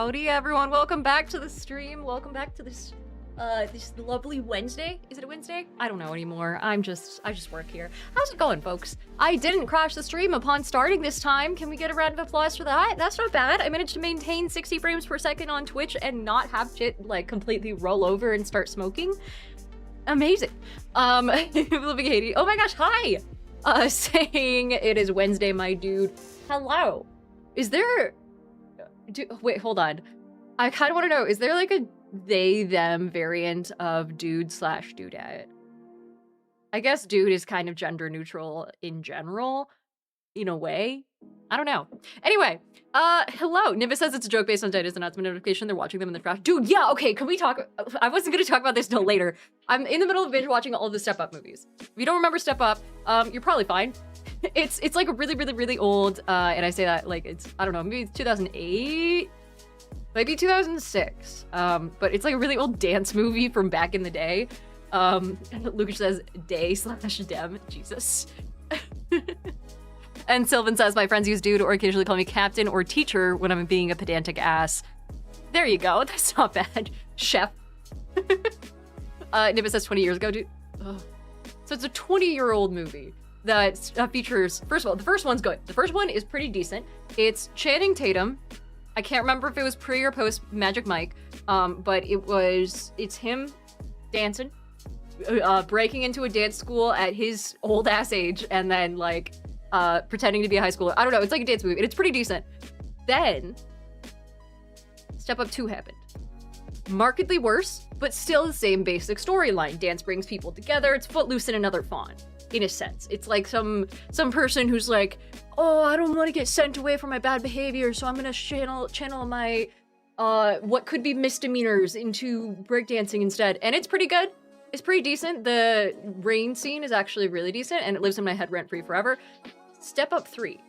Howdy everyone, welcome back to the stream. Welcome back to this this lovely Wednesday. Is it a Wednesday? I don't know anymore. I just work here. How's it going, folks? I didn't crash the stream upon starting this time. Can we get a round of applause for that? That's not bad. I managed to maintain 60 frames per second on Twitch and not have shit like completely roll over and start smoking. Amazing. Living Haiti. Oh my gosh, hi! Saying it is Wednesday, my dude. Hello. Is there... wait, hold on. I kind of want to know, is there like a they-them variant of dude/dudette? I guess dude is kind of gender neutral in general, in a way. I don't know. Anyway, hello. Nimbus says it's a joke based on Dida's announcement notification. They're watching them in the draft. Dude, yeah, okay, can we talk? I wasn't going to talk about this till later. I'm in the middle of binge watching all of the Step Up movies. If you don't remember Step Up, you're probably fine. It's like a really old, and I say that like it's, I don't know, maybe it's 2008, maybe 2006, but it's like a really old dance movie from back in the day. Lucas says day/dem, Jesus. And Sylvan says, my friends use dude or occasionally call me captain or teacher when I'm being a pedantic ass. There you go, that's not bad. Chef. Nimbus says 20 years ago, dude. Ugh. So it's a 20-year-old movie that features, first of all, the first one's good. The first one is pretty decent. It's Channing Tatum. I can't remember if it was pre or post Magic Mike, but it's him dancing, breaking into a dance school at his old ass age, and then like pretending to be a high schooler. I don't know, it's like a dance movie, and it's pretty decent. Then Step Up 2 happened. Markedly worse, but still the same basic storyline. Dance brings people together. It's Footloose in another font, in a sense. It's like some person who's like, oh, I don't want to get sent away for my bad behavior, so I'm gonna channel my what could be misdemeanors into breakdancing instead. And it's pretty good. It's pretty decent. The rain scene is actually really decent, and it lives in my head rent-free forever. Step Up 3.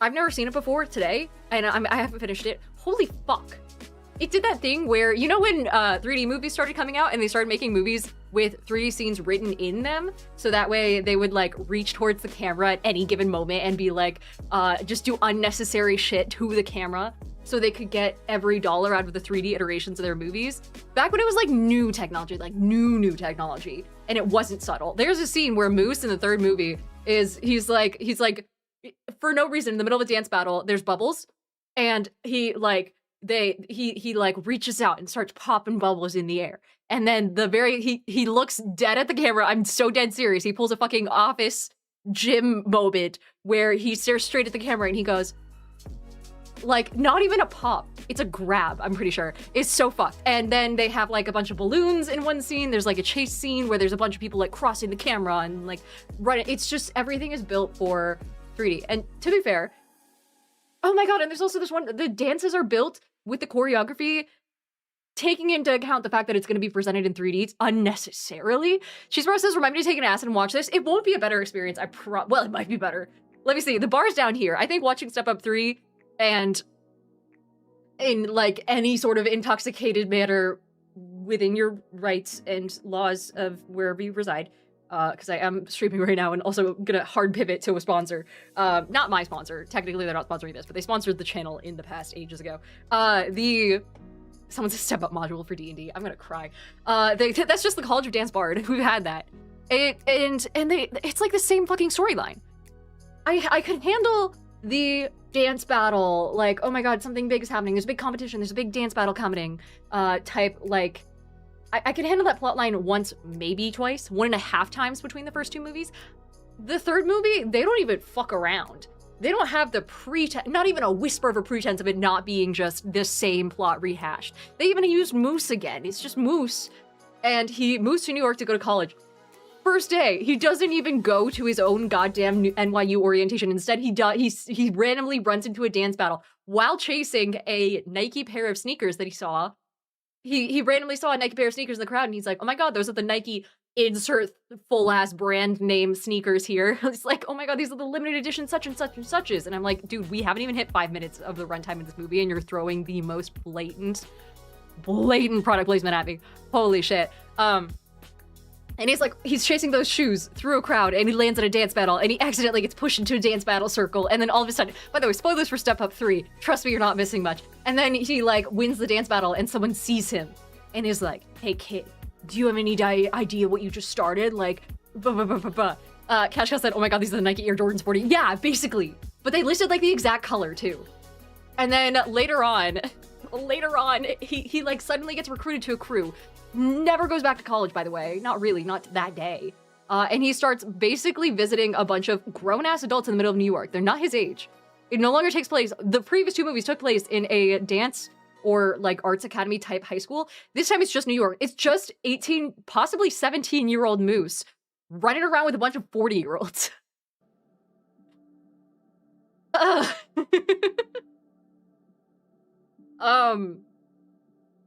I've never seen it before today, and I haven't finished it. Holy fuck. It did that thing where, you know when 3D movies started coming out and they started making movies with 3D scenes written in them? So that way they would like reach towards the camera at any given moment and be like, just do unnecessary shit to the camera so they could get every dollar out of the 3D iterations of their movies. Back when it was like new technology, like new technology, and it wasn't subtle. There's a scene where Moose in the third movie he's like, for no reason in the middle of a dance battle, there's bubbles, and he like reaches out and starts popping bubbles in the air. And then he looks dead at the camera. I'm so dead serious. He pulls a fucking Office gym moment where he stares straight at the camera and he goes, like, not even a pop. It's a grab, I'm pretty sure. It's so fucked. And then they have like a bunch of balloons in one scene. There's like a chase scene where there's a bunch of people like crossing the camera and like running. It's just, everything is built for 3D. And to be fair, oh my god, and there's also this one, the dances are built with the choreography taking into account the fact that it's going to be presented in 3D unnecessarily. She's Rose says, remind me to take an acid and watch this. It won't be a better experience, well, it might be better. Let me see, the bar's down here. I think watching Step Up 3 and in like any sort of intoxicated manner within your rights and laws of wherever you reside, because I am streaming right now and also gonna hard pivot to a sponsor. Not my sponsor. Technically, they're not sponsoring this, but they sponsored the channel in the past ages ago. Someone says Step Up module for D&D. I'm gonna cry. That's just the College of Dance Bard. We've had that. It's like the same fucking storyline. I could handle the dance battle, like, oh my god, something big is happening. There's a big competition. There's a big dance battle coming. Type, like, I can handle that plotline once, maybe twice, 1.5 times between the first two movies. The third movie, they don't even fuck around. They don't have the not even a whisper of a pretense of it not being just the same plot rehashed. They even used Moose again. It's just Moose, and he moves to New York to go to college. First day, he doesn't even go to his own goddamn NYU orientation. Instead, he randomly runs into a dance battle while chasing a Nike pair of sneakers that he saw. He randomly saw a Nike pair of sneakers in the crowd, and he's like, oh my god, those are the Nike insert full-ass brand name sneakers here. It's like, oh my god, these are the limited edition such and such and suches. And I'm like, dude, we haven't even hit 5 minutes of the runtime of this movie, and you're throwing the most blatant product placement at me. Holy shit. And he's chasing those shoes through a crowd, and he lands at a dance battle, and he accidentally gets pushed into a dance battle circle, and then all of a sudden, by the way, spoilers for Step Up 3, trust me, you're not missing much. And then he wins the dance battle, and someone sees him, and is like, hey kid, do you have any idea what you just started? Cash Cow said, oh my god, these are the Nike Air Jordan Sporty. Yeah, basically. But they listed the exact color too. And then later on, he suddenly gets recruited to a crew. Never goes back to college, by the way. Not really, not that day. And he starts basically visiting a bunch of grown-ass adults in the middle of New York. They're not his age. It no longer takes place. The previous 2 movies took place in a dance or arts academy type high school. This time it's just New York. It's just 18, possibly 17-year-old Moose running around with a bunch of 40-year-olds.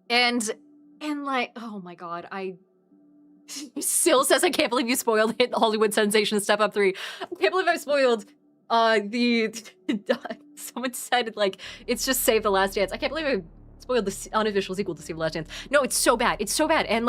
And oh my god, Sil says, I can't believe you spoiled Hit Hollywood sensation Step Up 3. I can't believe I spoiled someone said it's just Save the Last Dance. I can't believe I spoiled the unofficial sequel to Save the Last Dance. No, it's so bad. It's so bad. And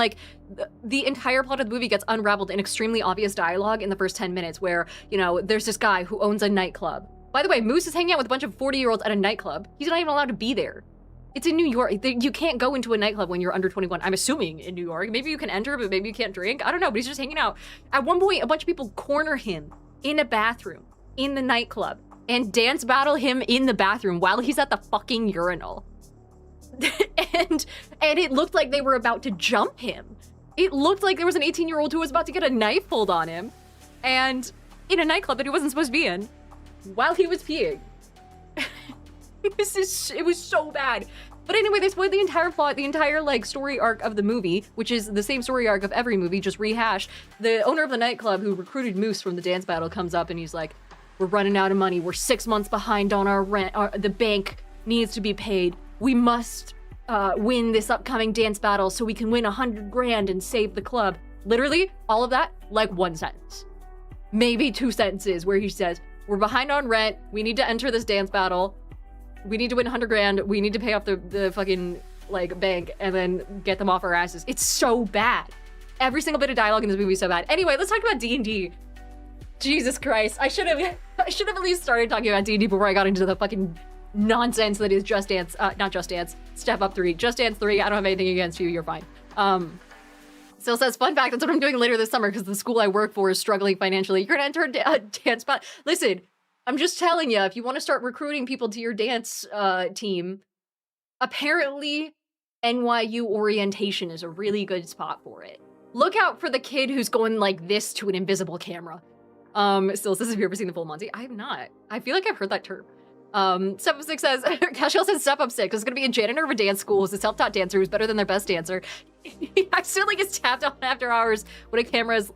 the entire plot of the movie gets unraveled in extremely obvious dialogue in the first 10 minutes where, there's this guy who owns a nightclub. By the way, Moose is hanging out with a bunch of 40-year-olds at a nightclub. He's not even allowed to be there. It's in New York. You can't go into a nightclub when you're under 21. I'm assuming in New York. Maybe you can enter, but maybe you can't drink. I don't know, but he's just hanging out. At one point, a bunch of people corner him in a bathroom in the nightclub and dance battle him in the bathroom while he's at the fucking urinal. and it looked like they were about to jump him. It looked like there was an 18-year-old who was about to get a knife pulled on him and in a nightclub that he wasn't supposed to be in while he was peeing. It was so bad. But anyway, they spoiled the entire plot, the entire story arc of the movie, which is the same story arc of every movie, just rehashed. The owner of the nightclub who recruited Moose from the dance battle comes up and he's like, we're running out of money. We're 6 months behind on our rent. The bank needs to be paid. We must win this upcoming dance battle so we can win 100 grand and save the club. Literally, all of that, 1 sentence. Maybe 2 sentences where he says, we're behind on rent. We need to enter this dance battle. We need to win 100 grand. We need to pay off the fucking bank and then get them off our asses. It's so bad. Every single bit of dialogue in this movie is so bad. Anyway, let's talk about D&D. Jesus Christ. I should have at least started talking about D&D before I got into the fucking nonsense that is Just Dance. Not Just Dance. Step Up 3. Just Dance 3. I don't have anything against you. You're fine. Still says, fun fact, that's what I'm doing later this summer because the school I work for is struggling financially. You're going to enter a dance spot. Listen, I'm just telling you, if you want to start recruiting people to your dance team, apparently NYU orientation is a really good spot for it. Look out for the kid who's going like this to an invisible camera. Still says, have you ever seen the full Monty? I have not. I feel like I've heard that term. Step Up 6 says, Cashel says Step Up 6 is going to be a janitor of a dance school who's a self-taught dancer who's better than their best dancer. He accidentally gets tapped on after hours when a camera is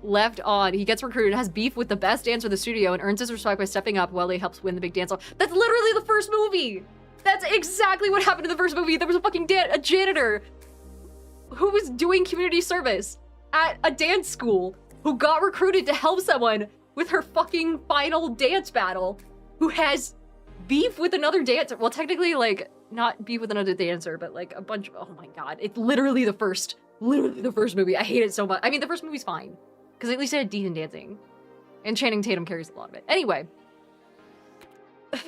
left on. He gets recruited, has beef with the best dancer in the studio, and earns his respect by stepping up while he helps win the big dance off. That's literally the first movie! That's exactly what happened in the first movie. There was a fucking a janitor who was doing community service at a dance school who got recruited to help someone with her fucking final dance battle who has beef with another dancer. Well, technically, like, not beef with another dancer, but like a bunch of, oh my god. It's literally the first movie. I hate it so much. I mean, the first movie's fine, because at least it had decent dancing. And Channing Tatum carries a lot of it. Anyway.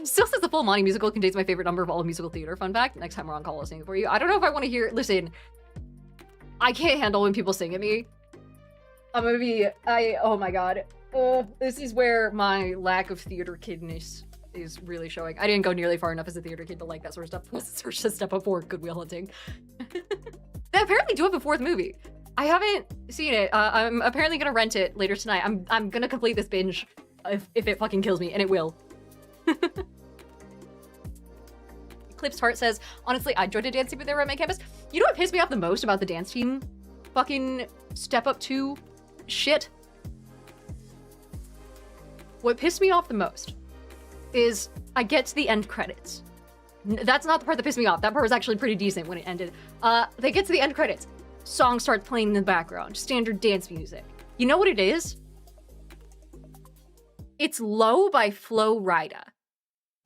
Still says the full Monty musical contains my favorite number of all of musical theater. Fun fact, next time we're on call, I'll sing it for you. I don't know if I want to hear, listen, I can't handle when people sing at me. I'm gonna be, oh my god. This is where my lack of theater kidness is really showing. I didn't go nearly far enough as a theater kid to like that sort of stuff. Search to Step Up for Good Wheel Hunting. They apparently do have a fourth movie. I haven't seen it. I'm apparently gonna rent it later tonight. I'm gonna complete this binge if it fucking kills me, and it will. Eclipsed Heart says, honestly, I joined a dance team there at my campus. You know what pissed me off the most about the dance team? Fucking Step Up 2 shit. What pissed me off the most is I get to the end credits. That's not the part that pissed me off. That part was actually pretty decent when it ended. They get to the end credits. Song starts playing in the background. Standard dance music. You know what it is? It's Low by Flo Rida.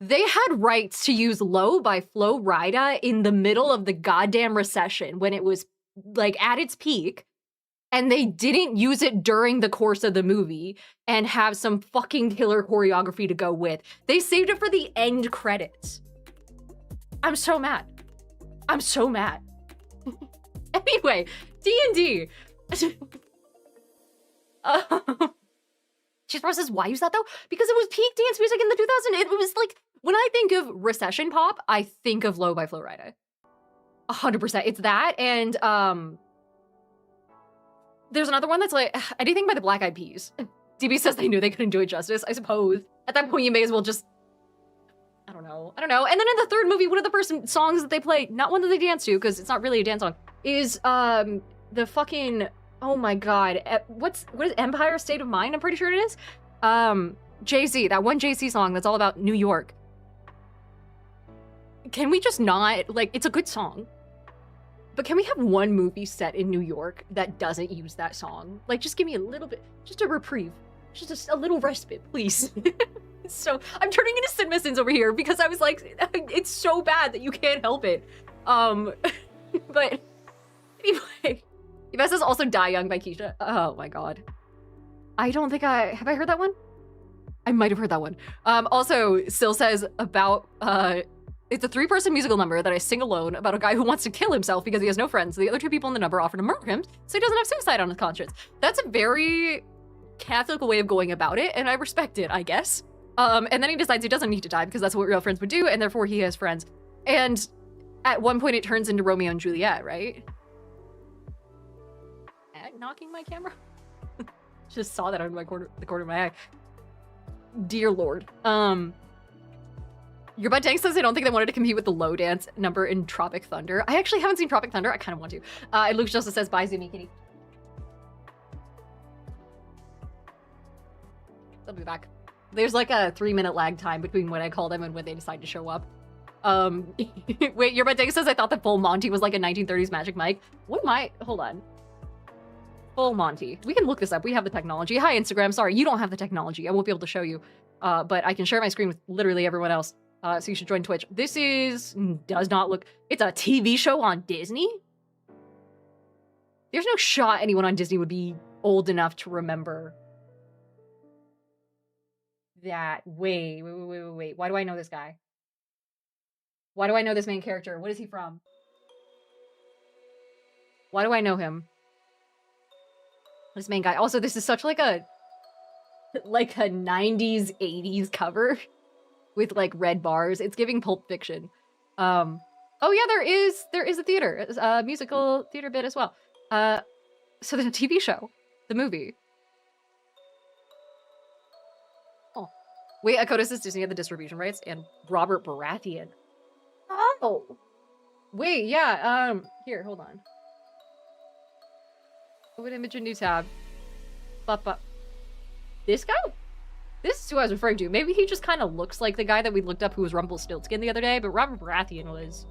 They had rights to use Low by Flo Rida in the middle of the goddamn recession when it was like at its peak. and they didn't use it during the course of the movie and have some fucking killer choreography to go with. They saved it for the end credits. I'm so mad. I'm so mad. Anyway, D&D. Cheese Bros says, why use that though? Because it was peak dance music in the 2000s. It was like, when I think of recession pop, I think of Low by Flo Rida. 100%. It's that, and there's another one that's like, anything by the Black Eyed Peas. DB says they knew they couldn't do it justice. I suppose. At that point, you may as well just, I don't know. And then in the third movie, one of the songs that they play, not one that they dance to, because it's not really a dance song, is the fucking, oh my god, what is Empire State of Mind? I'm pretty sure it is. Jay-Z, that one Jay-Z song that's all about New York. Can we just not, like, it's a good song, but can we have one movie set in New York that doesn't use that song? Like, just give me a little bit, just a reprieve, just a little respite, please. So, I'm turning into Sid Missins over here because I was like, it's so bad that you can't help it. But anyway, Yves says also Die Young by Keisha. Oh my god. I don't think have I heard that one? I might have heard that one. Also, Sil says about, it's a 3-person musical number that I sing alone about a guy who wants to kill himself because he has no friends. The other 2 people in the number offer to murder him so he doesn't have suicide on his conscience. That's a very Catholic way of going about it, and I respect it, I guess. And then he decides he doesn't need to die because that's what real friends would do, and therefore he has friends. And at one point it turns into Romeo and Juliet, right? Knocking my camera? Just saw that on the corner of my eye. Dear Lord. Your butt tank says I don't think they wanted to compete with the low dance number in Tropic Thunder. I actually haven't seen Tropic Thunder. I kind of want to. And Luke Justice says, bye, Zoomy Kitty. They'll be back. There's like a 3-minute lag time between when I call them and when they decide to show up. Wait, your butt tank says I thought that Full Monty was like a 1930s Magic Mike. What might, hold on. Full Monty. We can look this up. We have the technology. Hi, Instagram. Sorry, you don't have the technology. I won't be able to show you. But I can share my screen with literally everyone else. So you should join Twitch. This does not look, it's a TV show on Disney? There's no shot anyone on Disney would be old enough to remember that. Wait. Why do I know this guy? Why do I know this main character? What is he from? Why do I know him? This main guy. Also, this is such like a 90s, 80s cover with like red bars. It's giving Pulp Fiction. Oh yeah, there is a theater, a musical theater bit as well. So there's a TV show, the movie. Oh, wait, Akoda says Disney had the distribution rights and Robert Baratheon. Oh, wait, yeah. Here, hold on. Open image in new tab. This guy? This is who I was referring to. Maybe he just kind of looks like the guy that we looked up who was Rumpelstiltskin the other day, but Robert Baratheon was...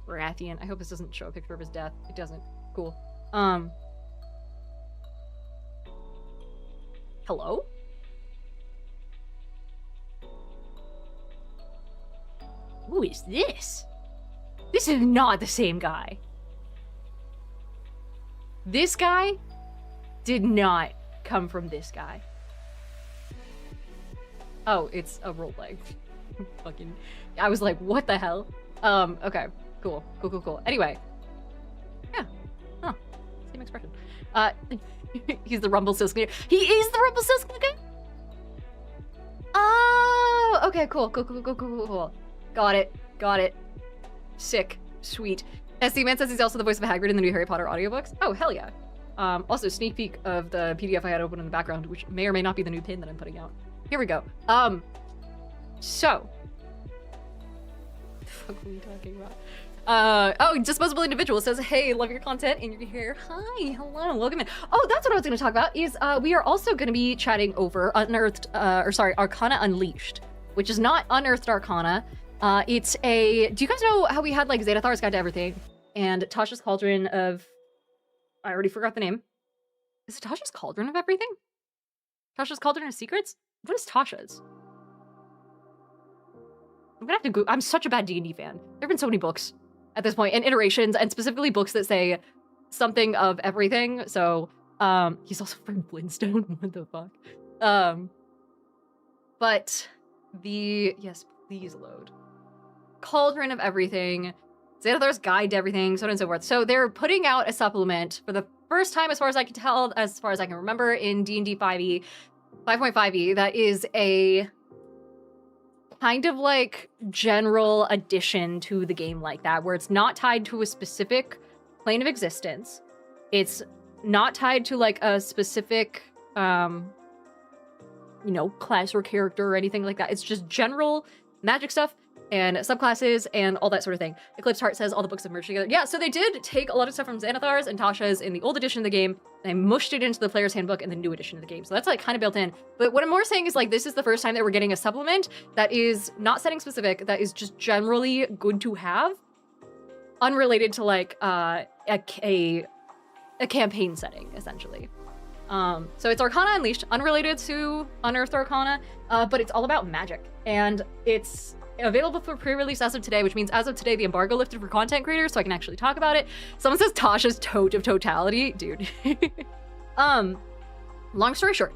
Baratheon. I hope this doesn't show a picture of his death. It doesn't. Cool. Hello? Who is this? This is not the same guy. This guy did not come from this guy. Oh, it's a roleplay. Fucking, I was like, what the hell? Okay, cool. Anyway, yeah, huh, same expression. He's the Rumpelstiltskin. He is the Rumpelstiltskin guy? Oh, okay, cool. Got it. Sick, sweet. SC Man says he's also the voice of Hagrid in the new Harry Potter audiobooks. Oh, hell yeah. Also, sneak peek of the PDF I had open in the background, which may or may not be the new pin that I'm putting out. Here we go. So. What the fuck were we talking about? Oh, Disposable Individual says, hey, love your content and your hair. Hi, hello, welcome in. Oh, that's what I was going to talk about, is we are also going to be chatting over Arcana Unleashed, which is not Unearthed Arcana. It's a, do you guys know how we had like Xanathar's Guide to Everything and Tasha's Cauldron of, I already forgot the name. Is it Tasha's Cauldron of Everything? Tasha's Cauldron of Secrets? What is Tasha's? I'm gonna have to go. I'm such a bad D&D fan. There have been so many books at this point and iterations, and specifically books that say something of everything. So he's also from Flintstone. What the fuck? But yes, please load. Cauldron of everything. Xanathar's Guide to Everything, so on and so forth. So they're putting out a supplement for the first time, as far as I can tell, as far as I can remember, in D&D 5e, 5.5e, that is a kind of like general addition to the game like that, where it's not tied to a specific plane of existence. It's not tied to like a specific, class or character or anything like that. It's just general magic stuff and subclasses and all that sort of thing. Eclipse Heart says all the books have merged together. Yeah, so they did take a lot of stuff from Xanathar's and Tasha's in the old edition of the game, and they mushed it into the player's handbook in the new edition of the game. So that's like kind of built in. But what I'm more saying is like this is the first time that we're getting a supplement that is not setting specific, that is just generally good to have, unrelated to like a campaign setting, essentially. So it's Arcana Unleashed, unrelated to Unearthed Arcana, but it's all about magic. And it's available for pre-release as of today, which means as of today, the embargo lifted for content creators, so I can actually talk about it. Someone says Tasha's Tote of Totality. Dude. Long story short,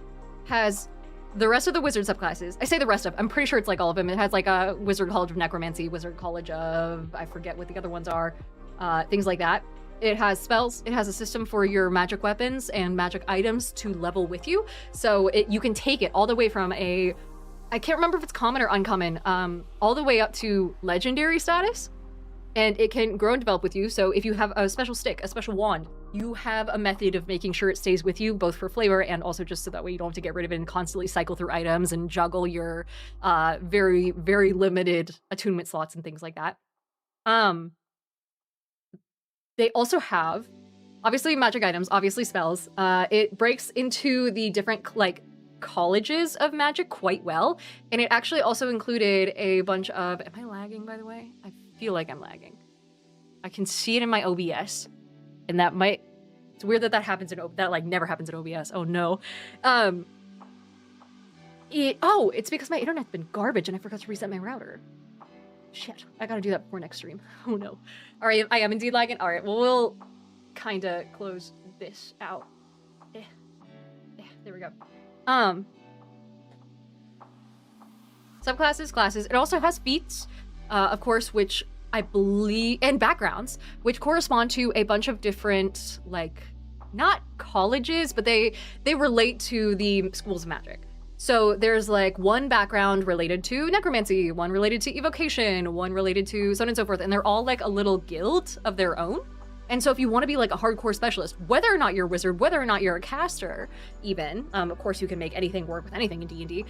has the rest of the wizard subclasses. I say the rest of, I'm pretty sure it's like all of them. It has like a Wizard College of Necromancy, Wizard College of, I forget what the other ones are, things like that. It has spells, it has a system for your magic weapons and magic items to level with you. So you can take it all the way from I can't remember if it's common or uncommon, all the way up to legendary status. And it can grow and develop with you. So if you have a special stick, a special wand, you have a method of making sure it stays with you, both for flavor and also just so that way you don't have to get rid of it and constantly cycle through items and juggle your very, very limited attunement slots and things like that. They also have, obviously, magic items, obviously spells. It breaks into the different, like, colleges of magic quite well. And it actually also included a bunch of... Am I lagging, by the way? I feel like I'm lagging. I can see it in my OBS. And that might... It's weird that happens in... That, like, never happens in OBS. Oh, no. It's because my internet's been garbage and I forgot to reset my router. Shit, I gotta do that before next stream. Oh no. Alright, I am indeed lagging. Alright, well, we'll kinda close this out. There we go. Subclasses, classes. It also has feats, of course, which I believe, and backgrounds, which correspond to a bunch of different, like, not colleges, but they relate to the schools of magic. So there's like one background related to necromancy, one related to evocation, one related to so on and so forth. And they're all like a little guild of their own. And so if you want to be like a hardcore specialist, whether or not you're a wizard, whether or not you're a caster, even, of course you can make anything work with anything in D&D,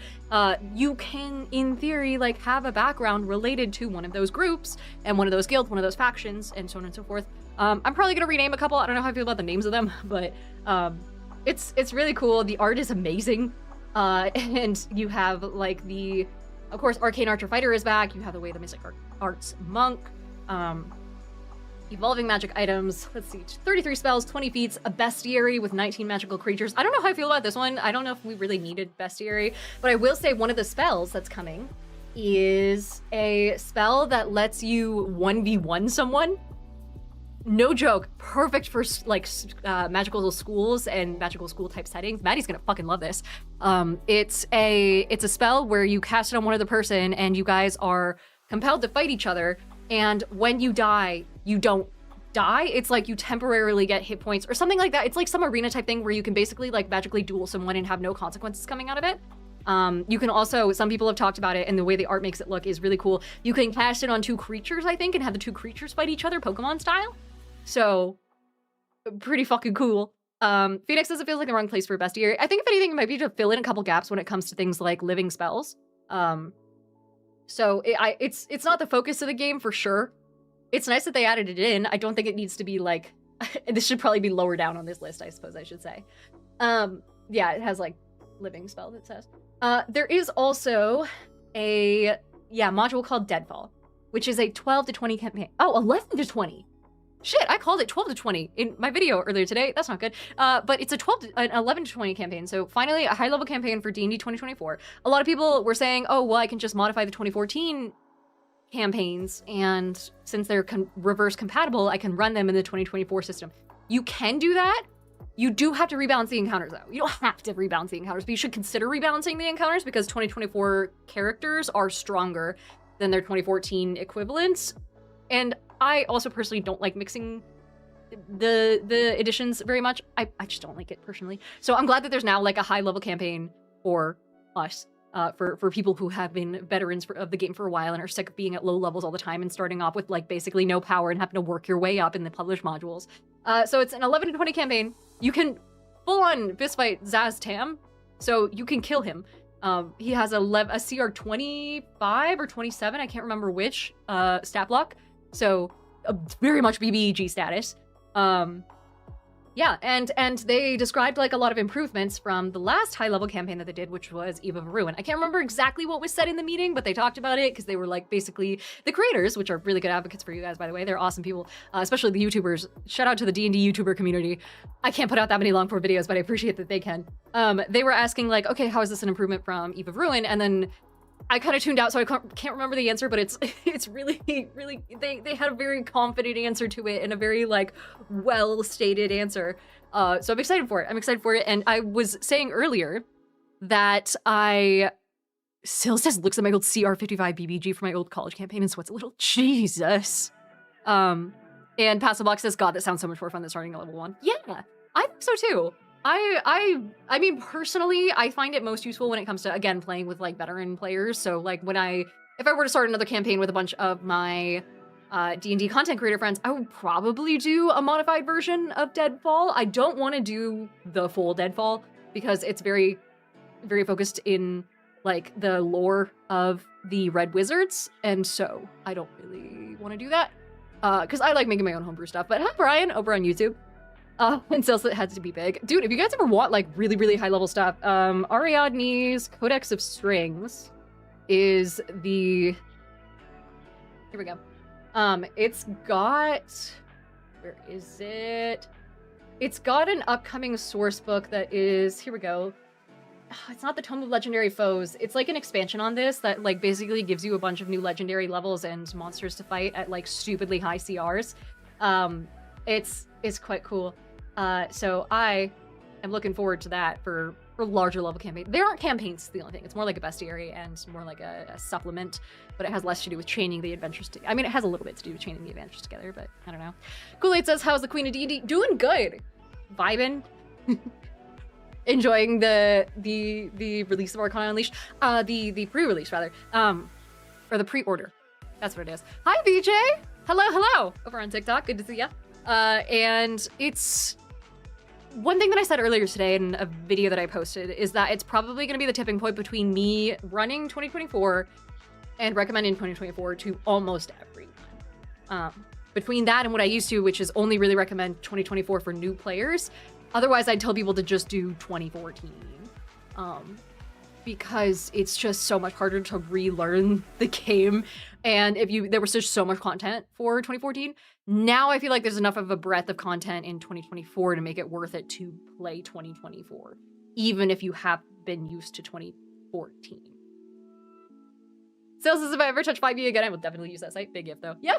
you can, in theory, like have a background related to one of those groups and one of those guilds, one of those factions, and so on and so forth. I'm probably going to rename a couple. I don't know how I feel about the names of them, but it's really cool. The art is amazing. And you have like of course, Arcane Archer Fighter is back. You have the Way of the Mystic Arts Monk, evolving magic items. Let's see, 33 spells, 20 feats, a bestiary with 19 magical creatures. I don't know how I feel about this one. I don't know if we really needed bestiary, but I will say one of the spells that's coming is a spell that lets you 1v1 someone. No joke, perfect for like magical schools and magical school type settings. Maddie's gonna fucking love this. It's a spell where you cast it on one other person and you guys are compelled to fight each other. And when you die, you don't die. It's like you temporarily get hit points or something like that. It's like some arena type thing where you can basically like magically duel someone and have no consequences coming out of it. You can also, some people have talked about it, and the way the art makes it look is really cool. You can cast it on 2 creatures, I think, and have the 2 creatures fight each other, Pokemon style. So, pretty fucking cool. Phoenix says it feels like the wrong place for a bestiary. I think if anything, it might be to fill in a couple gaps when it comes to things like living spells. So it's not the focus of the game for sure. It's nice that they added it in. I don't think it needs to be like, this should probably be lower down on this list, I suppose I should say. Yeah, it has like living spells, it says. There is also a module called Deadfall, which is a 12 to 20 campaign. Oh, 11 to 20. Shit, I called it 12 to 20 in my video earlier today. That's not good. But it's an 11 to 20 campaign. So finally, a high-level campaign for D&D 2024. A lot of people were saying, oh, well, I can just modify the 2014 campaigns. And since they're reverse compatible, I can run them in the 2024 system. You can do that. You do have to rebalance the encounters, though. You don't have to rebalance the encounters, but you should consider rebalancing the encounters because 2024 characters are stronger than their 2014 equivalents. And I also personally don't like mixing the editions very much. I just don't like it personally. So I'm glad that there's now like a high level campaign for us, for people who have been veterans of the game for a while and are sick of being at low levels all the time and starting off with like basically no power and having to work your way up in the published modules. So it's an 11 to 20 campaign. You can full on fist fight Zaz Tam, so you can kill him. He has a CR 25 or 27, I can't remember which, stat block. So very much BBEG status. Yeah, and they described like a lot of improvements from the last high level campaign that they did, which was Eve of Ruin. I can't remember exactly what was said in the meeting, but they talked about it because they were like basically the creators, which are really good advocates for you guys, by the way. They're awesome people, especially the YouTubers. Shout out to the D&D YouTuber community. I can't put out that many long form videos, but I appreciate that they can. They were asking like, okay, how is this an improvement from Eve of Ruin? And then I kind of tuned out, so I can't remember the answer, but it's really, really, they had a very confident answer to it and a very, like, well-stated answer. So I'm excited for it. And I was saying earlier that Sil says looks at my old CR55 BBG for my old college campaign and sweats a little. Jesus. And Passablock says, God, that sounds so much more fun than starting at level 1. Yeah, I think so too. I mean, personally, I find it most useful when it comes to, again, playing with, like, veteran players. So, like, if I were to start another campaign with a bunch of my D&D content creator friends, I would probably do a modified version of Deadfall. I don't want to do the full Deadfall because it's very, very focused in, like, the lore of the Red Wizards. And so I don't really want to do that because I like making my own homebrew stuff. But hi, Brian, over on YouTube. And sales that had to be big. Dude, if you guys ever want like really, really high level stuff, Ariadne's Codex of Strings is here we go. It's got, where is it? It's got an upcoming source book that is, here we go. It's not the Tome of Legendary Foes. It's like an expansion on this that like basically gives you a bunch of new legendary levels and monsters to fight at like stupidly high CRs. It's quite cool. So I am looking forward to that for larger level campaigns. There aren't campaigns, the only thing. It's more like a bestiary and more like a supplement, but it has less to do with chaining the adventures. I mean, it has a little bit to do with chaining the adventures together, but I don't know. Kool-Aid says, how's the Queen of D&D? Doing good. Vibing. Enjoying the release of Arcana Unleashed. The pre-release, rather. Or the pre-order. That's what it is. Hi, BJ! Hello! Over on TikTok. Good to see ya. And it's one thing that I said earlier today in a video that I posted is that it's probably going to be the tipping point between me running 2024 and recommending 2024 to almost everyone. Between that and what I used to, which is only really recommend 2024 for new players. Otherwise, I'd tell people to just do 2014. Because it's just so much harder to relearn the game. And there was just so much content for 2014. Now I feel like there's enough of a breadth of content in 2024 to make it worth it to play 2024, even if you have been used to 2014. Sales says, if I ever touch 5e again, I will definitely use that site. Big if though. Yeah.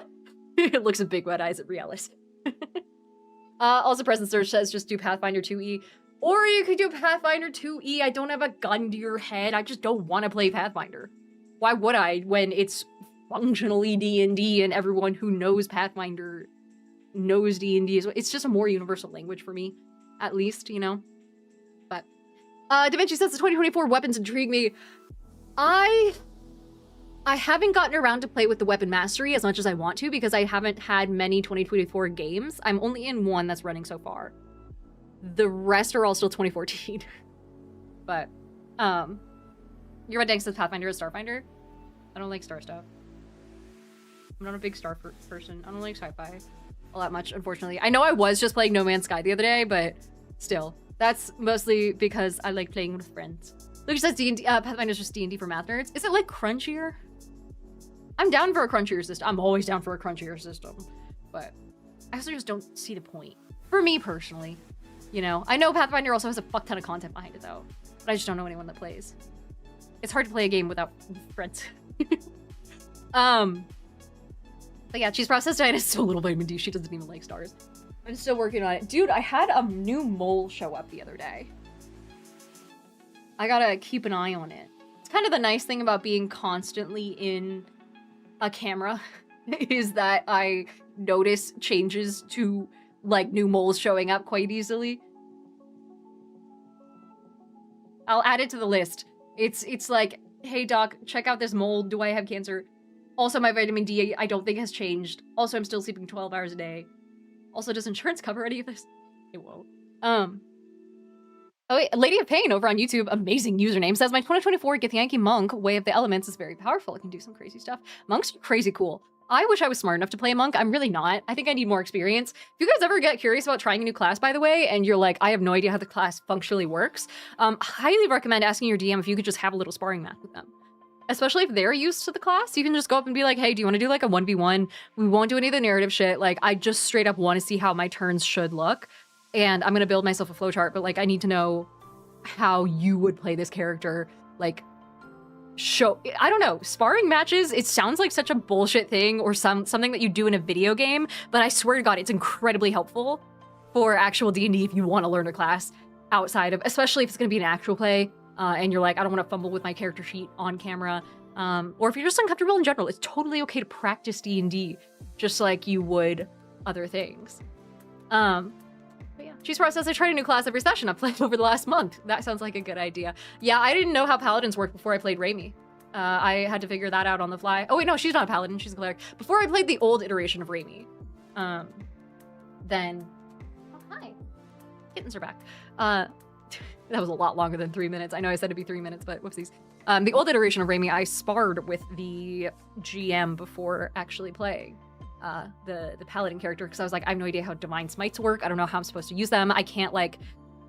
It looks at big wet eyes at Realis. Also, Present Search says just do Pathfinder 2e. Or you could do Pathfinder 2e. I don't have a gun to your head. I just don't want to play Pathfinder. Why would I when it's functionally D&D and everyone who knows Pathfinder knows D&D as well? It's just a more universal language for me, at least, you know? But, Da Vinci says the 2024 weapons intrigue me. I haven't gotten around to play with the weapon mastery as much as I want to because I haven't had many 2024 games. I'm only in one that's running so far. The rest are all still 2014. But, your Red Dank says Pathfinder is Starfinder. I don't like star stuff. I'm not a big star person. I don't like sci-fi all that much, unfortunately. I know I was just playing No Man's Sky the other day, but still. That's mostly because I like playing with friends. Luke says D&D, Pathfinder's just D&D for math nerds. Is it like crunchier? I'm down for a crunchier system. I'm always down for a crunchier system. But I also just don't see the point. For me personally. You know, I know Pathfinder also has a fuck ton of content behind it though, but I just don't know anyone that plays. It's hard to play a game without friends. But yeah, Cheese Processed Diana is so little vitamin D, she doesn't even like stars. I'm still working on it. Dude, I had a new mole show up the other day. I gotta keep an eye on it. It's kind of the nice thing about being constantly in a camera is that I notice changes to, like, new moles showing up quite easily. I'll add it to the list. It's like, hey doc, check out this mole. Do I have cancer? Also, my vitamin D, I don't think has changed. Also, I'm still sleeping 12 hours a day. Also, does insurance cover any of this? It won't. Oh wait, Lady of Pain over on YouTube, amazing username, says my 2024 Githyanki Monk Way of the Elements is very powerful. It can do some crazy stuff. Monks are crazy cool. I wish I was smart enough to play a monk. I'm really not. I think I need more experience. If you guys ever get curious about trying a new class, by the way, and you're like, I have no idea how the class functionally works, highly recommend asking your DM if you could just have a little sparring match with them. Especially if they're used to the class, you can just go up and be like, hey, do you want to do like a 1v1? We won't do any of the narrative shit. Like, I just straight up want to see how my turns should look. And I'm going to build myself a flowchart, but like, I need to know how you would play this character. Like, I don't know, sparring matches, it sounds like such a bullshit thing or something that you do in a video game, but I swear to God, it's incredibly helpful for actual D&D if you want to learn a class outside of, especially if it's going to be an actual play. And you're like, I don't want to fumble with my character sheet on camera. Or if you're just uncomfortable in general, it's totally okay to practice D&D just like you would other things. But yeah, Cheese Pro says I tried a new class every session I've played over the last month. That sounds like a good idea. Yeah, I didn't know how paladins work before I played Raimi. I had to figure that out on the fly. Oh wait, no, she's not a paladin, she's a cleric. Before I played the old iteration of Raimi, then, oh hi, kittens are back. That was a lot longer than 3 minutes. I know I said it'd be 3 minutes, but whoopsies. The old iteration of Raimi, I sparred with the GM before actually playing the paladin character, because I was like, I have no idea how divine smites work. I don't know how I'm supposed to use them. I can't like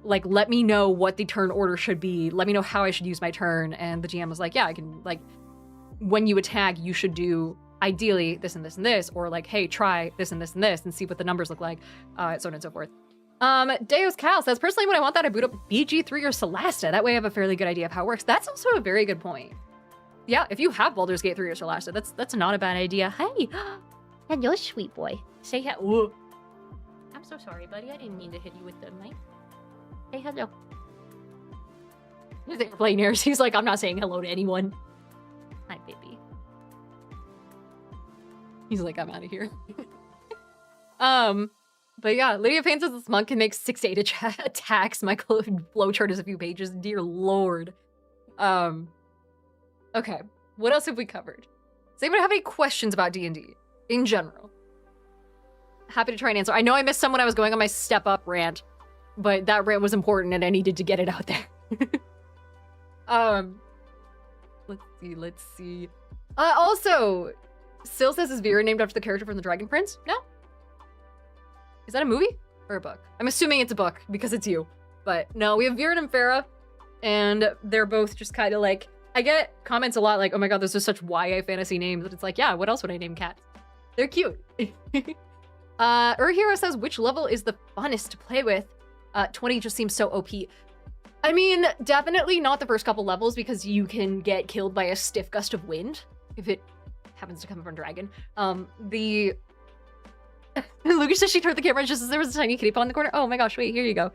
let me know what the turn order should be. Let me know how I should use my turn. And the GM was like, yeah, I can, like, when you attack, you should do ideally this and this and this, or like, hey, try this and this and this and see what the numbers look like, so on and so forth. Deus Cal says, personally, when I want that, I boot up BG3 or Celasta. That way I have a fairly good idea of how it works. That's also a very good point. Yeah, if you have Baldur's Gate 3 or Celasta, that's not a bad idea. Hey, hello, sweet boy. Say hello. I'm so sorry, buddy. I didn't mean to hit you with the mic. Say hello. He's playing ears. He's like, I'm not saying hello to anyone. Hi, baby. He's like, I'm out of here. But yeah, Lady of Pain says this monk can make 6 to 8 attacks. My flowchart is a few pages. Dear Lord. Okay, what else have we covered? Does anybody have any questions about D&D in general? Happy to try and answer. I know I missed some when I was going on my step up rant, but that rant was important and I needed to get it out there. Let's see. Also, Sil says, is Vera named after the character from the Dragon Prince? No? Is that a movie or a book? I'm assuming it's a book because it's you. But no, we have Viren and Farah, and they're both just kind of like, I get comments a lot like, oh my god, those are such YA fantasy names. But it's like, yeah, what else would I name cats? They're cute. Hero says, which level is the funnest to play with? 20 just seems so OP. I mean, definitely not the first couple levels because you can get killed by a stiff gust of wind if it happens to come from Dragon. Lucas says she turned the camera just as there was a tiny kitty paw in the corner. Oh my gosh, wait, here you go.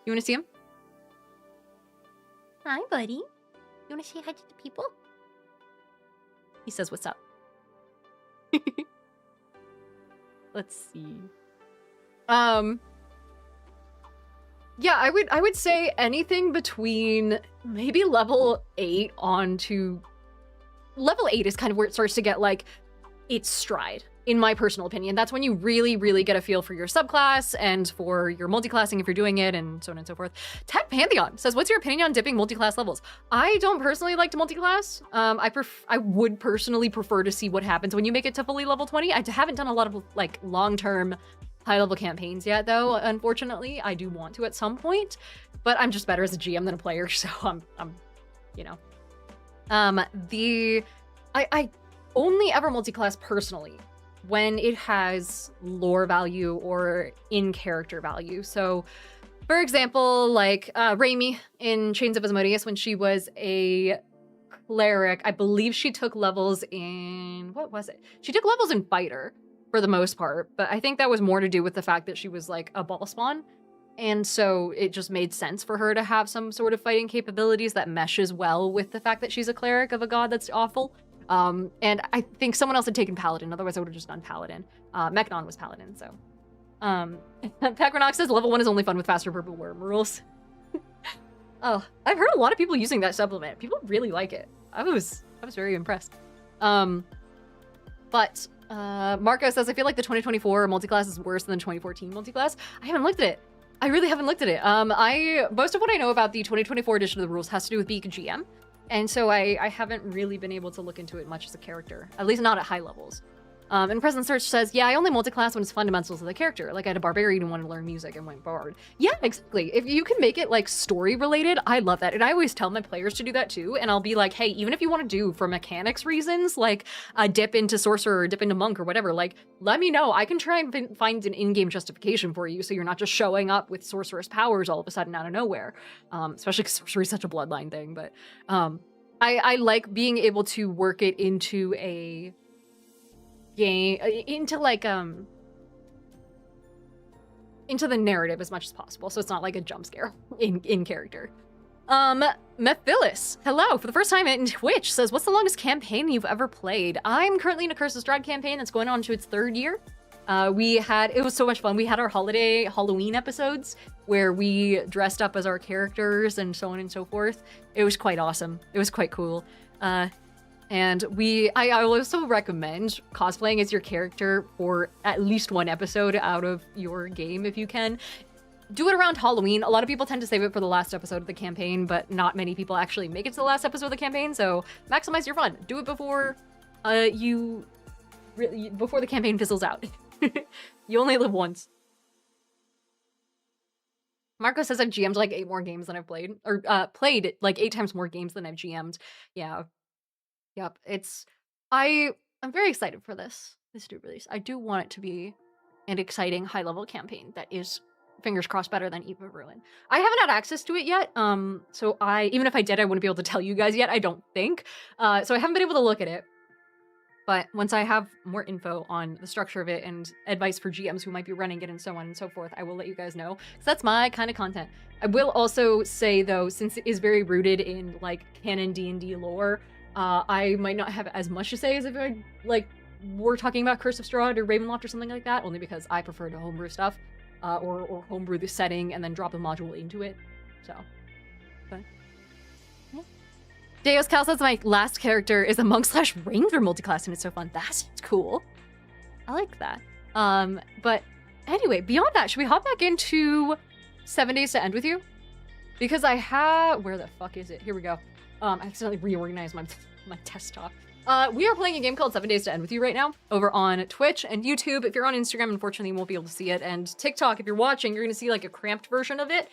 You want to see him? Hi, buddy. You want to say hi to the people? He says, what's up? Let's see. Yeah, I would say anything between maybe level 8 on to... Level 8 is kind of where it starts to get, like, its stride. In my personal opinion, that's when you really, really get a feel for your subclass and for your multiclassing if you're doing it, and so on and so forth. Tech Pantheon says, what's your opinion on dipping multiclass levels? I don't personally like to multiclass. I would personally prefer to see what happens when you make it to fully level 20. I haven't done a lot of like long-term high-level campaigns yet, though, unfortunately. I do want to at some point, but I'm just better as a GM than a player, so I'm you know. I only ever multiclass personally when it has lore value or in-character value. So, for example, like Raimi in Chains of Asmodeus, when she was a cleric, I believe she took levels in... What was it? She took levels in Fighter. for the most part, but I think that was more to do with the fact that she was like a ball spawn. And so it just made sense for her to have some sort of fighting capabilities that meshes well with the fact that she's a cleric of a god that's awful. And I think someone else had taken Paladin, otherwise I would have just done Paladin. Mechnon was Paladin, so. Pacronox says level 1 is only fun with faster purple worm rules. Oh, I've heard a lot of people using that supplement. People really like it. I was very impressed. But Marco says, I feel like the 2024 multiclass is worse than the 2014 multiclass. I haven't looked at it. I really haven't looked at it. Most of what I know about the 2024 edition of the rules has to do with being a GM. And so I haven't really been able to look into it much as a character, at least not at high levels. And Present Search says, yeah, I only multiclass when it's fundamentals of the character. Like I had a barbarian who wanted to learn music and went bard. Yeah, exactly. If you can make it like story related, I love that. And I always tell my players to do that too. And I'll be like, hey, even if you want to do for mechanics reasons, like dip into sorcerer or dip into monk or whatever, like let me know. I can try and find an in-game justification for you so you're not just showing up with sorceress powers all of a sudden out of nowhere. Especially because sorcery is such a bloodline thing. But I like being able to work it into a game, into the narrative as much as possible, so it's not like a jump scare in character. Mephilis, hello, for the first time in Twitch, says, what's the longest campaign you've ever played? I'm currently in a Curse of Strahd campaign that's going on to its 3rd year. It was so much fun. We had our Halloween episodes where we dressed up as our characters and so on and so forth. It was quite awesome. It was quite cool. And I also recommend cosplaying as your character for at least one episode out of your game if you can. Do it around Halloween. A lot of people tend to save it for the last episode of the campaign, but not many people actually make it to the last episode of the campaign, so maximize your fun. Do it before before the campaign fizzles out. You only live once. Marco says I've GM'd like 8 more games than I've played, or played like 8 times more games than I've GM'd. Yeah. Yep, I'm very excited for this new release. I do want it to be an exciting high-level campaign that is, fingers crossed, better than Eve of Ruin. I haven't had access to it yet, so even if I did, I wouldn't be able to tell you guys yet, I don't think. So I haven't been able to look at it. But once I have more info on the structure of it and advice for GMs who might be running it and so on and so forth, I will let you guys know, because that's my kind of content. I will also say, though, since it is very rooted in, like, canon D&D lore, I might not have as much to say as if I, like, were talking about Curse of Strahd or Ravenloft or something like that, only because I prefer to homebrew stuff, or homebrew the setting and then drop the module into it, so. But, yeah. Deus Cal says my last character is a monk/ranger multiclass and it's so fun. That's cool. I like that. But anyway, beyond that, should we hop back into 7 Days to End with You? Because I have, where the fuck is it? Here we go. I accidentally reorganized my desktop. We are playing a game called 7 Days to End with You right now over on Twitch and YouTube. If you're on Instagram, unfortunately, you won't be able to see it. And TikTok, if you're watching, you're going to see like a cramped version of it.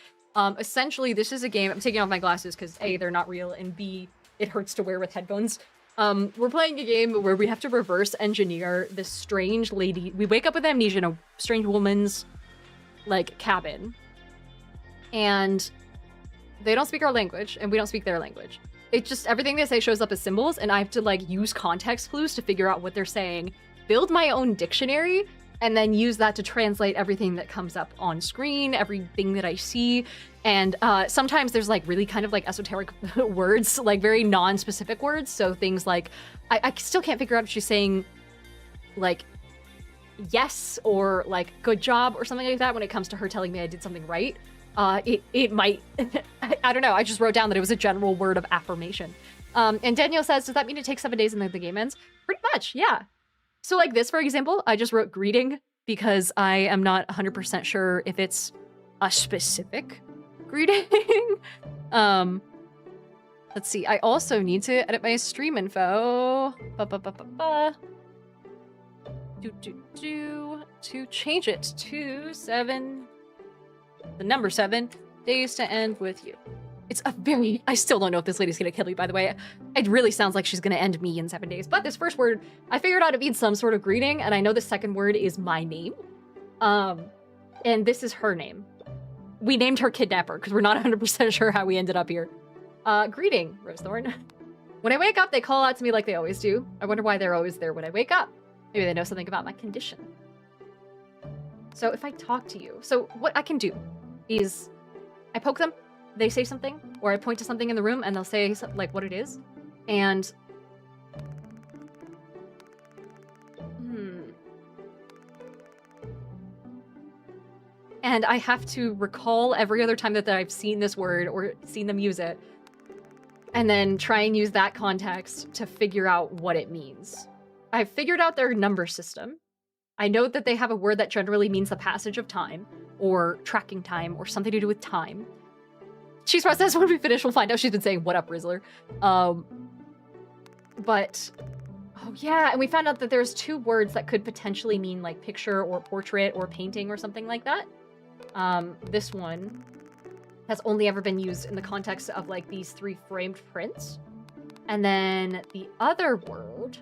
Essentially, this is a game. I'm taking off my glasses because A, they're not real, and B, it hurts to wear with headphones. We're playing a game where we have to reverse engineer this strange lady. We wake up with amnesia in a strange woman's like cabin. And they don't speak our language, and we don't speak their language. It's just everything they say shows up as symbols, and I have to like use context clues to figure out what they're saying, build my own dictionary, and then use that to translate everything that comes up on screen, everything that I see. And sometimes there's like really kind of like esoteric words, like very non-specific words. So things like, I still can't figure out if she's saying like yes or like good job or something like that when it comes to her telling me I did something right. It might, I don't know, I just wrote down that it was a general word of affirmation. And Daniel says, does that mean it takes 7 days and then the game ends? Pretty much, yeah. So like this, for example, I just wrote greeting because I am not 100% sure if it's a specific greeting. Let's see, I also need to edit my stream info. To change it to 7, the number 7 days to end with you. It's a very, I still don't know if this lady's gonna kill me, by the way. It really sounds like she's gonna end me in 7 days. But this first word, I figured out it means some sort of greeting, and I know the second word is my name. And this is her name. We named her Kidnapper, because we're not 100% sure how we ended up here. Greeting, Rosethorn. When I wake up, they call out to me like they always do. I wonder why they're always there when I wake up. Maybe they know something about my condition. So if I talk to you, so what I can do is I poke them, they say something, or I point to something in the room and they'll say like what it is. And and I have to recall every other time that I've seen this word or seen them use it, and then try and use that context to figure out what it means. I've figured out their number system. I know that they have a word that generally means the passage of time, or tracking time, or something to do with time. Cheese process, when we finish, we'll find out she's been saying, "What up, Rizzler?" But, oh yeah, and we found out that there's 2 words that could potentially mean like picture or portrait or painting or something like that. This one has only ever been used in the context of like these 3 framed prints. And then the other word...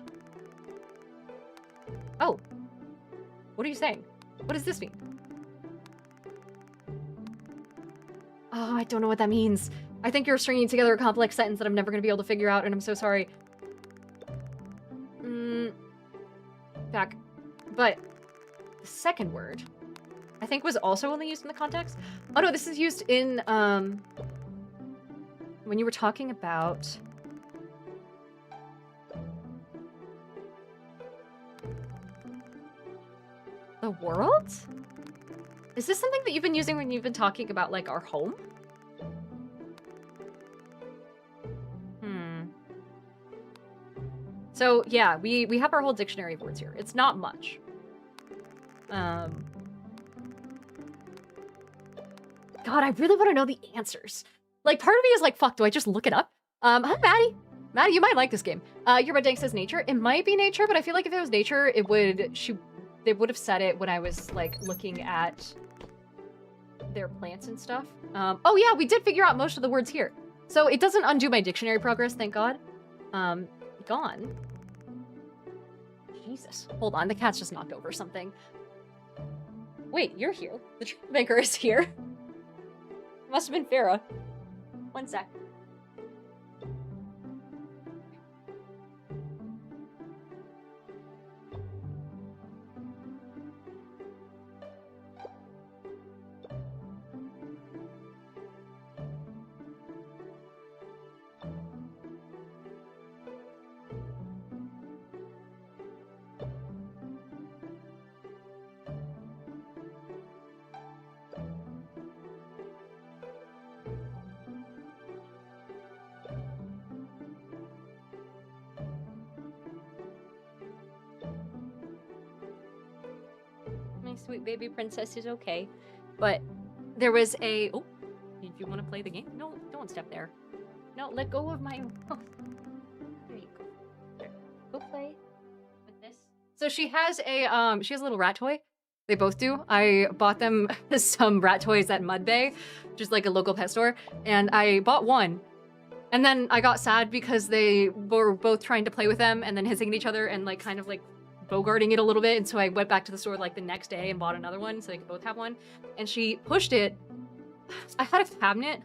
Oh. What are you saying? What does this mean? Oh, I don't know what that means. I think you're stringing together a complex sentence that I'm never going to be able to figure out, and I'm so sorry. Back. But the second word, I think, was also only used in the context. Oh no, this is used in, when you were talking about... the world? Is this something that you've been using when you've been talking about, like, our home? So, yeah, we have our whole dictionary of words here. It's not much. God, I really want to know the answers. Like, part of me is like, fuck, do I just look it up? Hi, Maddie. Maddie, you might like this game. Your Red Dank says nature. It might be nature, but I feel like if it was nature, they would have said it when I was, like, looking at their plants and stuff. Oh yeah, we did figure out most of the words here. So it doesn't undo my dictionary progress, thank God. Gone. Jesus. Hold on, the cat's just knocked over something. Wait, you're here. The troublemaker is here. Must have been Farah. One sec. Sweet baby princess is okay, but there was a... Oh, did you want to play the game? No, don't step there. No, let go of my... Oh. There you go. There. Go play with this. So she has a little rat toy. They both do. I bought them some rat toys at Mud Bay, just like a local pet store, and I bought one. And then I got sad because they were both trying to play with them and then hissing at each other and like kind of like bogarting it a little bit, and so I went back to the store like the next day and bought another one so they could both have one. And she pushed it. I had a cabinet,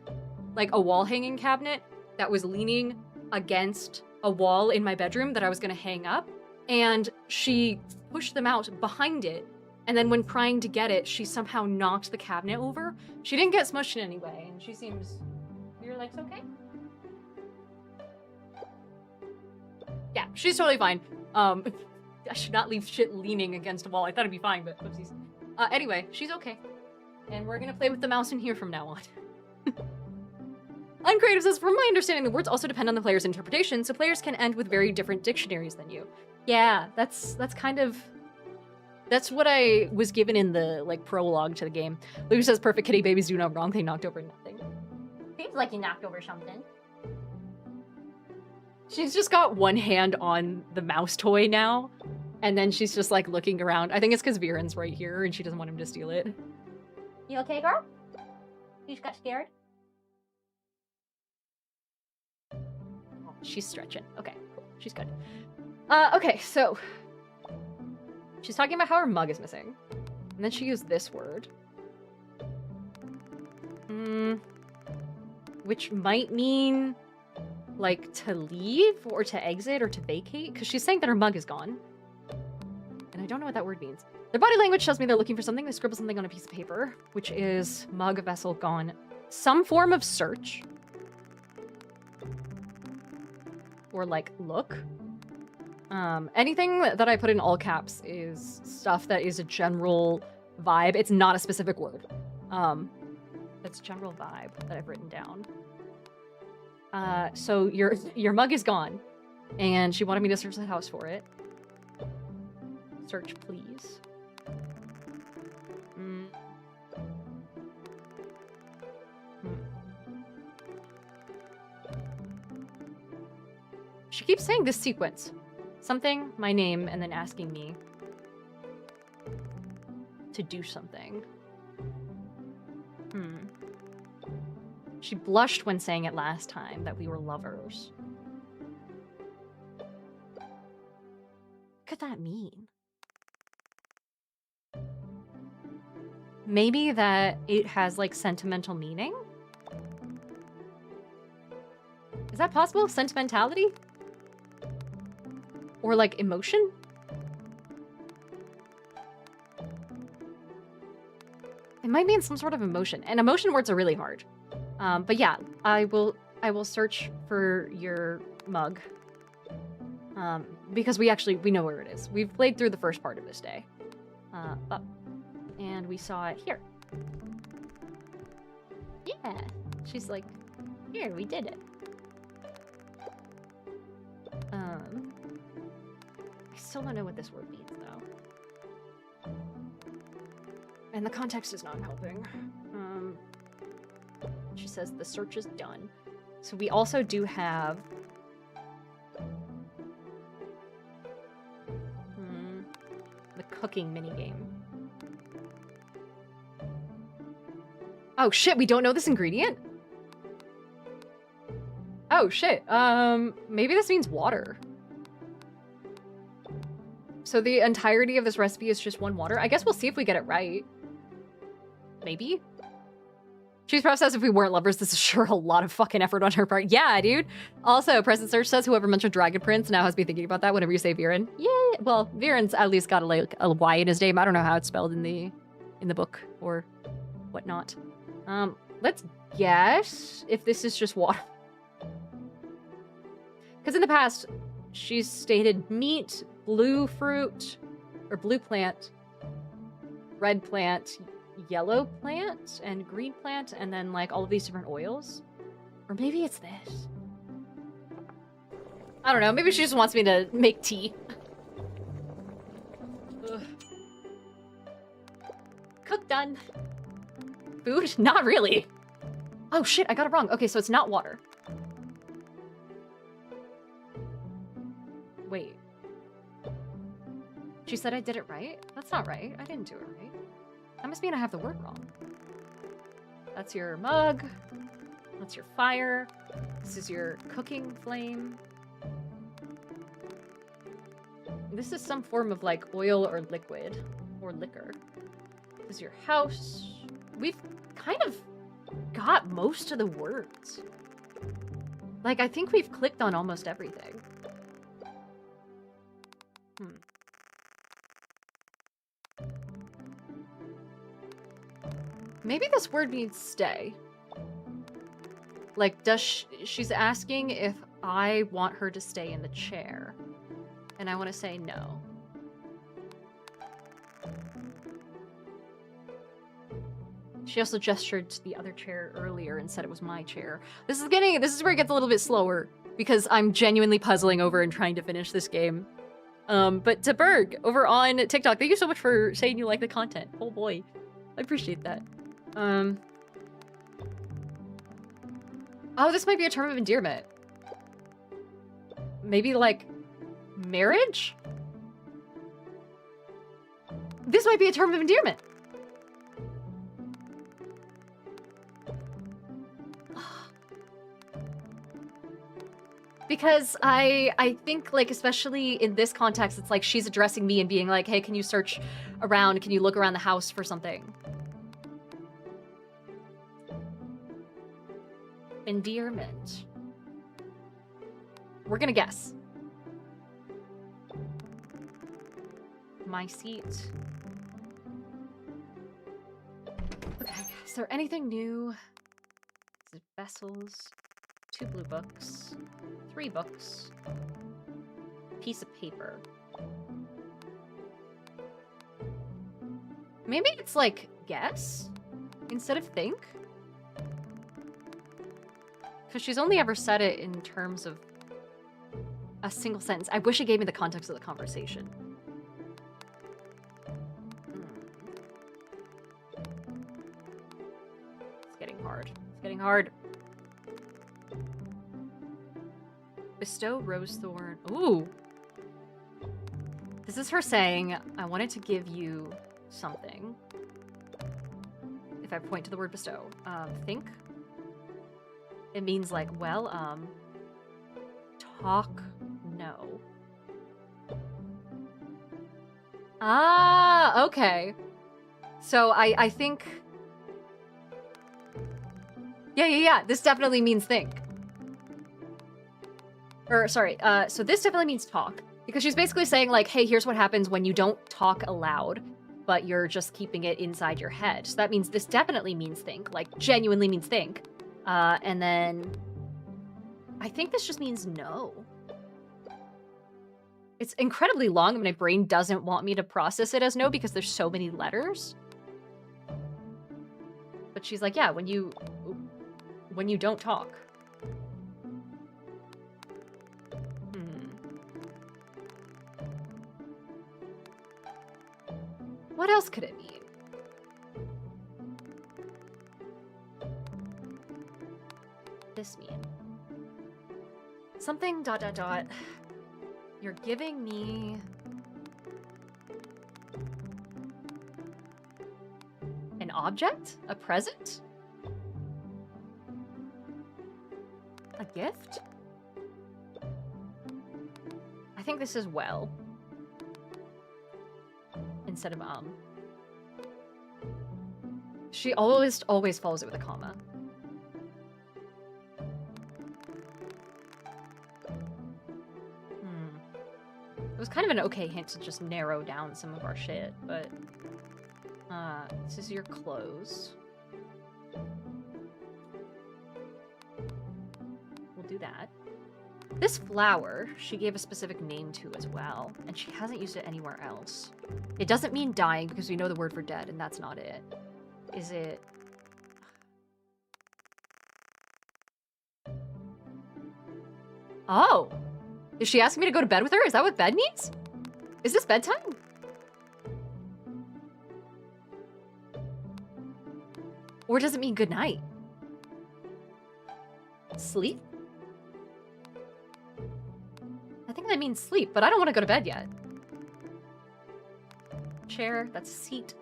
like a wall hanging cabinet, that was leaning against a wall in my bedroom that I was gonna hang up, and she pushed them out behind it, and then when trying to get it, she somehow knocked the cabinet over. She didn't get smushed in any way, and she seems... Your leg's okay? Yeah, she's totally fine. I should not leave shit leaning against a wall. I thought it'd be fine, but oopsies. Anyway, she's okay. And we're gonna play with the mouse in here from now on. Uncreative says, from my understanding, the words also depend on the player's interpretation, so players can end with very different dictionaries than you. Yeah, that's kind of... That's what I was given in the, like, prologue to the game. Luke says, perfect kitty babies do no wrong. They knocked over nothing. Seems like you knocked over something. She's just got one hand on the mouse toy now, and then she's just like looking around. I think it's because Viren's right here and she doesn't want him to steal it. You okay, girl? You just got scared? Oh, she's stretching. Okay, cool. She's good. Okay, so she's talking about how her mug is missing. And then she used this word. Which might mean... like, to leave, or to exit, or to vacate? Because she's saying that her mug is gone. don't know what that word means. Their body language tells me they're looking for something. They scribble something on a piece of paper, which is mug, vessel, gone. Some form of search. Or, like, look. Anything that I put in all caps is stuff that is a general vibe. It's not a specific word. That's general vibe that I've written down. So your mug is gone, and she wanted me to search the house for it. Search, please. She keeps saying this sequence. Something, my name, and then asking me to do something. She blushed when saying it last time, that we were lovers. What could that mean? Maybe that it has, like, sentimental meaning? Is that possible? Sentimentality? Or, like, emotion? It might mean some sort of emotion. And emotion words are really hard. But yeah, I will search for your mug. Because we know where it is. We've played through the first part of this day. And we saw it here. Yeah. She's like, here, we did it. I still don't know what this word means, though. And the context is not helping. She says the search is done. So we also do have... the cooking minigame. Oh shit, we don't know this ingredient? Oh shit, maybe this means water. So the entirety of this recipe is just one water? I guess we'll see if we get it right. Maybe? She's pressed as if we weren't lovers. This is sure a lot of fucking effort on her part. Yeah, dude. Also, Present Search says whoever mentioned Dragon Prince now has me thinking about that whenever you say Viren. Yeah, well, Viren's at least got like a Y in his name. I don't know how it's spelled in the book or whatnot. Let's guess if this is just water. Because in the past, she's stated meat, blue fruit, or blue plant, red plant, yellow plant, and green plant, and then like all of these different oils. Or maybe it's this. I don't know. Maybe she just wants me to make tea. Ugh. Cook done. Food? Not really. Oh shit, I got it wrong. Okay, so it's not water. Wait. She said I did it right? That's not right. I didn't do it right. That must mean I have the word wrong. That's your mug. That's your fire. This is your cooking flame. This is some form of like oil or liquid or liquor. This is your house. We've kind of got most of the words. Like, I think we've clicked on almost everything. Maybe this word means stay. Like, she's asking if I want her to stay in the chair. And I want to say no. She also gestured to the other chair earlier and said it was my chair. This is where it gets a little bit slower because I'm genuinely puzzling over and trying to finish this game. But to Berg over on TikTok, thank you so much for saying you like the content. Oh boy, I appreciate that. Oh, this might be a term of endearment. Maybe like marriage? This might be a term of endearment. Because I think, like, especially in this context, it's like she's addressing me and being like, hey, can you search around? Can you look around the house for something? Endearment. We're gonna guess. my seat. Okay, is there anything new? Is it vessels? 2 blue books. 3 books. Piece of paper. Maybe it's like guess instead of think? Because she's only ever said it in terms of a single sentence. I wish it gave me the context of the conversation. It's getting hard. It's getting hard. Bestow Rosethorn. Ooh. This is her saying, I wanted to give you something. If I point to the word bestow. Think. It means like, well, talk. No. Ah, okay. So I think... Yeah. This definitely means think. Or, sorry, so this definitely means talk. Because she's basically saying, like, hey, here's what happens when you don't talk aloud, but you're just keeping it inside your head. So that means this definitely means think. Like, genuinely means think. And then... I think this just means no. It's incredibly long, and my brain doesn't want me to process it as no because there's so many letters. But she's like, yeah, when you don't talk. What else could it mean? This mean? Something ... You're giving me... an object? A present? A gift? I think this is well. Instead of She always follows it with a comma. It was kind of an okay hint to just narrow down some of our shit, but... this is your clothes. We'll do that. This flower, she gave a specific name to as well, and she hasn't used it anywhere else. It doesn't mean dying, because we know the word for dead, and that's not it. Is it... Oh! Is she asking me to go to bed with her? Is that what bed means? Is this bedtime? Or does it mean good night? Sleep? I think that means sleep, but I don't want to go to bed yet. Chair, that's a seat.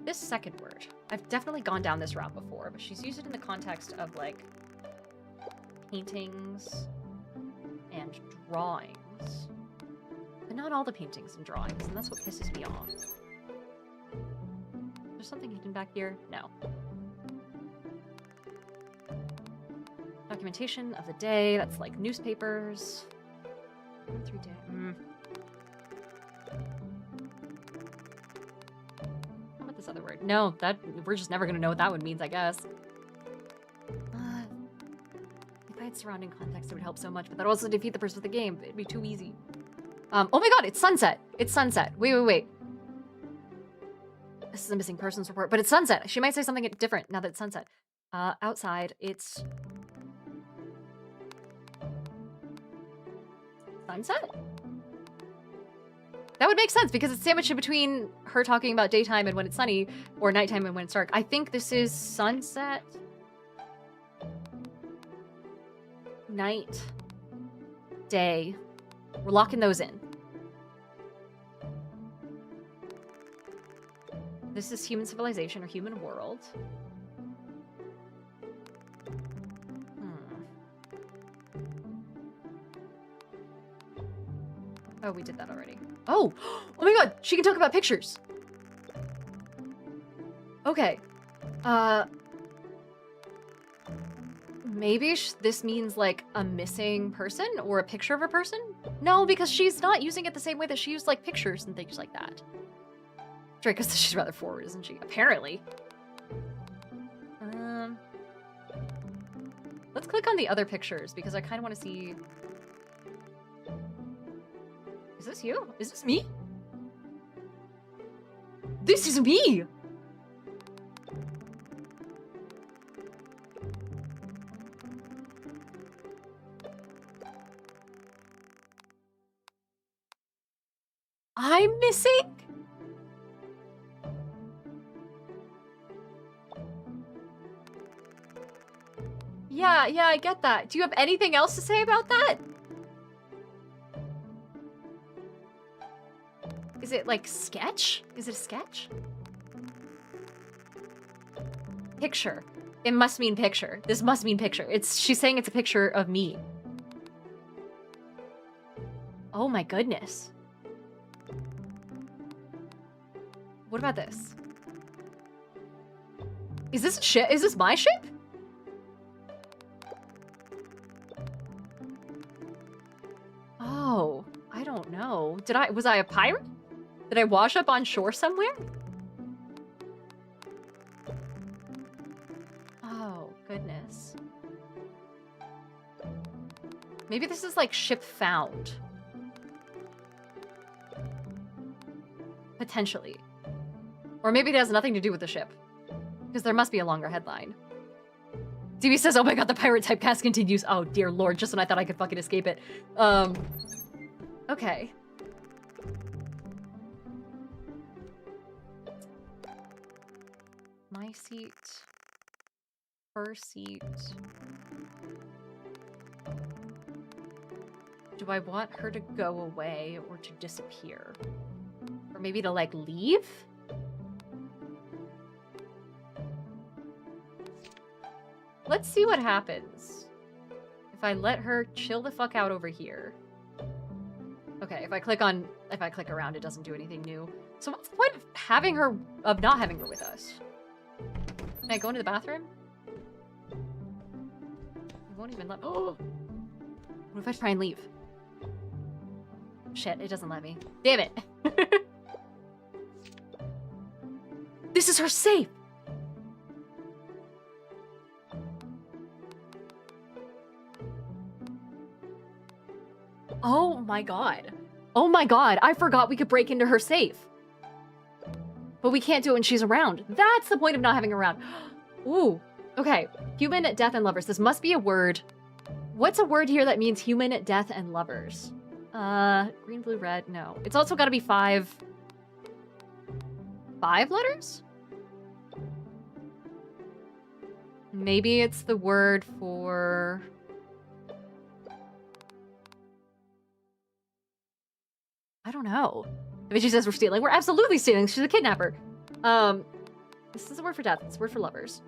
This second word. I've definitely gone down this route before, but she's used it in the context of, like, paintings and drawings. But not all the paintings and drawings, and that's what pisses me off. There's something hidden back here? No. Documentation of the day. That's like newspapers. 3 day. How about this other word? No, that we're just never gonna know what that one means, I guess. If I had surrounding context, it would help so much, but that would also defeat the purpose of the game. It'd be too easy. Oh my god, it's sunset. It's sunset. Wait. This is a missing persons report, but it's sunset. She might say something different now that it's sunset. Outside, it's... sunset? That would make sense because it's sandwiched in between her talking about daytime and when it's sunny, or nighttime and when it's dark. I think this is sunset. Night. Day. We're locking those in. This is human civilization or human world. Oh, we did that already. Oh! Oh my god! She can talk about pictures! Maybe this means like a missing person or a picture of a person? No, because she's not using it the same way that she used like pictures and things like that. Draco says she's rather forward, isn't she? Apparently. Let's click on the other pictures because I kind of want to see. Is this you? Is this me? This is me! I'm missing? Yeah, I get that. Do you have anything else to say about that? Is it like sketch? Is it a sketch? Picture. It must mean picture. This must mean picture. She's saying it's a picture of me. Oh my goodness. What about this? Is this a ship? Is this my ship? Oh, I don't know. Was I a pirate? Did I wash up on shore somewhere? Oh, goodness. Maybe this is like ship found. Potentially. Or maybe it has nothing to do with the ship. Because there must be a longer headline. DB says, oh my god, the pirate typecast continues. Oh dear lord, just when I thought I could fucking escape it. Okay. My seat. Her seat. Do I want her to go away or to disappear? Or maybe to, like, leave? Let's see what happens if I let her chill the fuck out over here. Okay, if I click around, it doesn't do anything new. So what's the point of not having her with us? Can I go into the bathroom? It won't even let me. Oh! What if I try and leave? Shit, it doesn't let me. Damn it! This is her safe! Oh my god. Oh my god, I forgot we could break into her safe. But we can't do it when she's around. That's the point of not having her around. Ooh, okay. Human, death, and lovers. This must be a word. What's a word here that means human, death, and lovers? Green, blue, red, no. It's also gotta be 5 letters? Maybe it's the word for... I don't know. I mean, she says we're stealing. We're absolutely stealing. She's a kidnapper. This is a word for death. It's a word for lovers.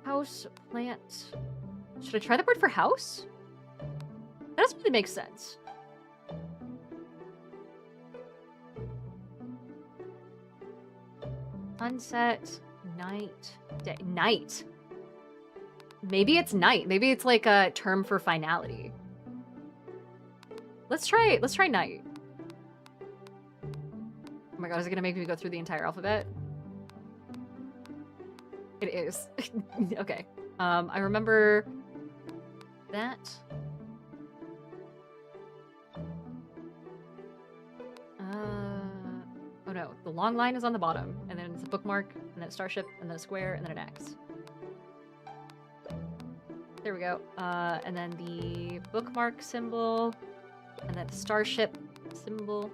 House, plant. Should I try the word for house? That doesn't really make sense. Sunset, night, day. Night. Maybe it's night. Maybe it's like a term for finality. Let's try night. Oh my god, is it gonna make me go through the entire alphabet? It is. Okay. I remember that. Oh no, the long line is on the bottom, and then it's a bookmark, and then a starship, and then a square, and then an X. There we go. And then the bookmark symbol, and then a starship symbol,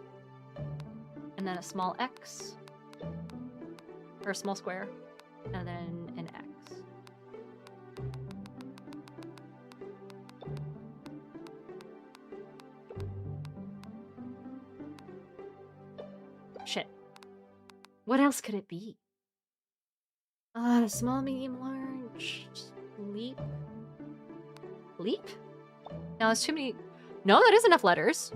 and then a small X, or a small square, and then an X. Shit. What else could it be? Small, medium, large, leap. Leap? No, that's too many. No, that is enough letters.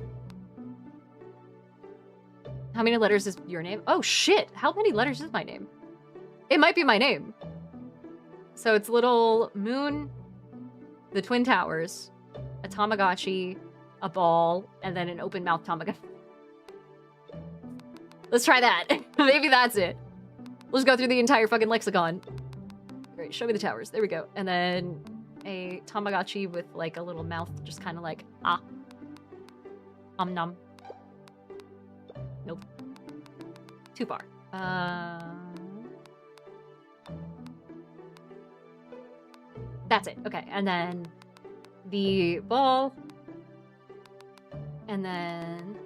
How many letters is your name? Oh shit, how many letters is my name? It might be my name. So it's little moon, the Twin Towers, a Tamagotchi, a ball, and then an open mouth Tamagotchi. Let's try that. Maybe that's it. We'll just go through the entire fucking lexicon. Great, show me the towers. There we go. And then a Tamagotchi with like a little mouth, just kind of like, ah. Nom. Nope. Too far. That's it. Okay, and then the ball. And then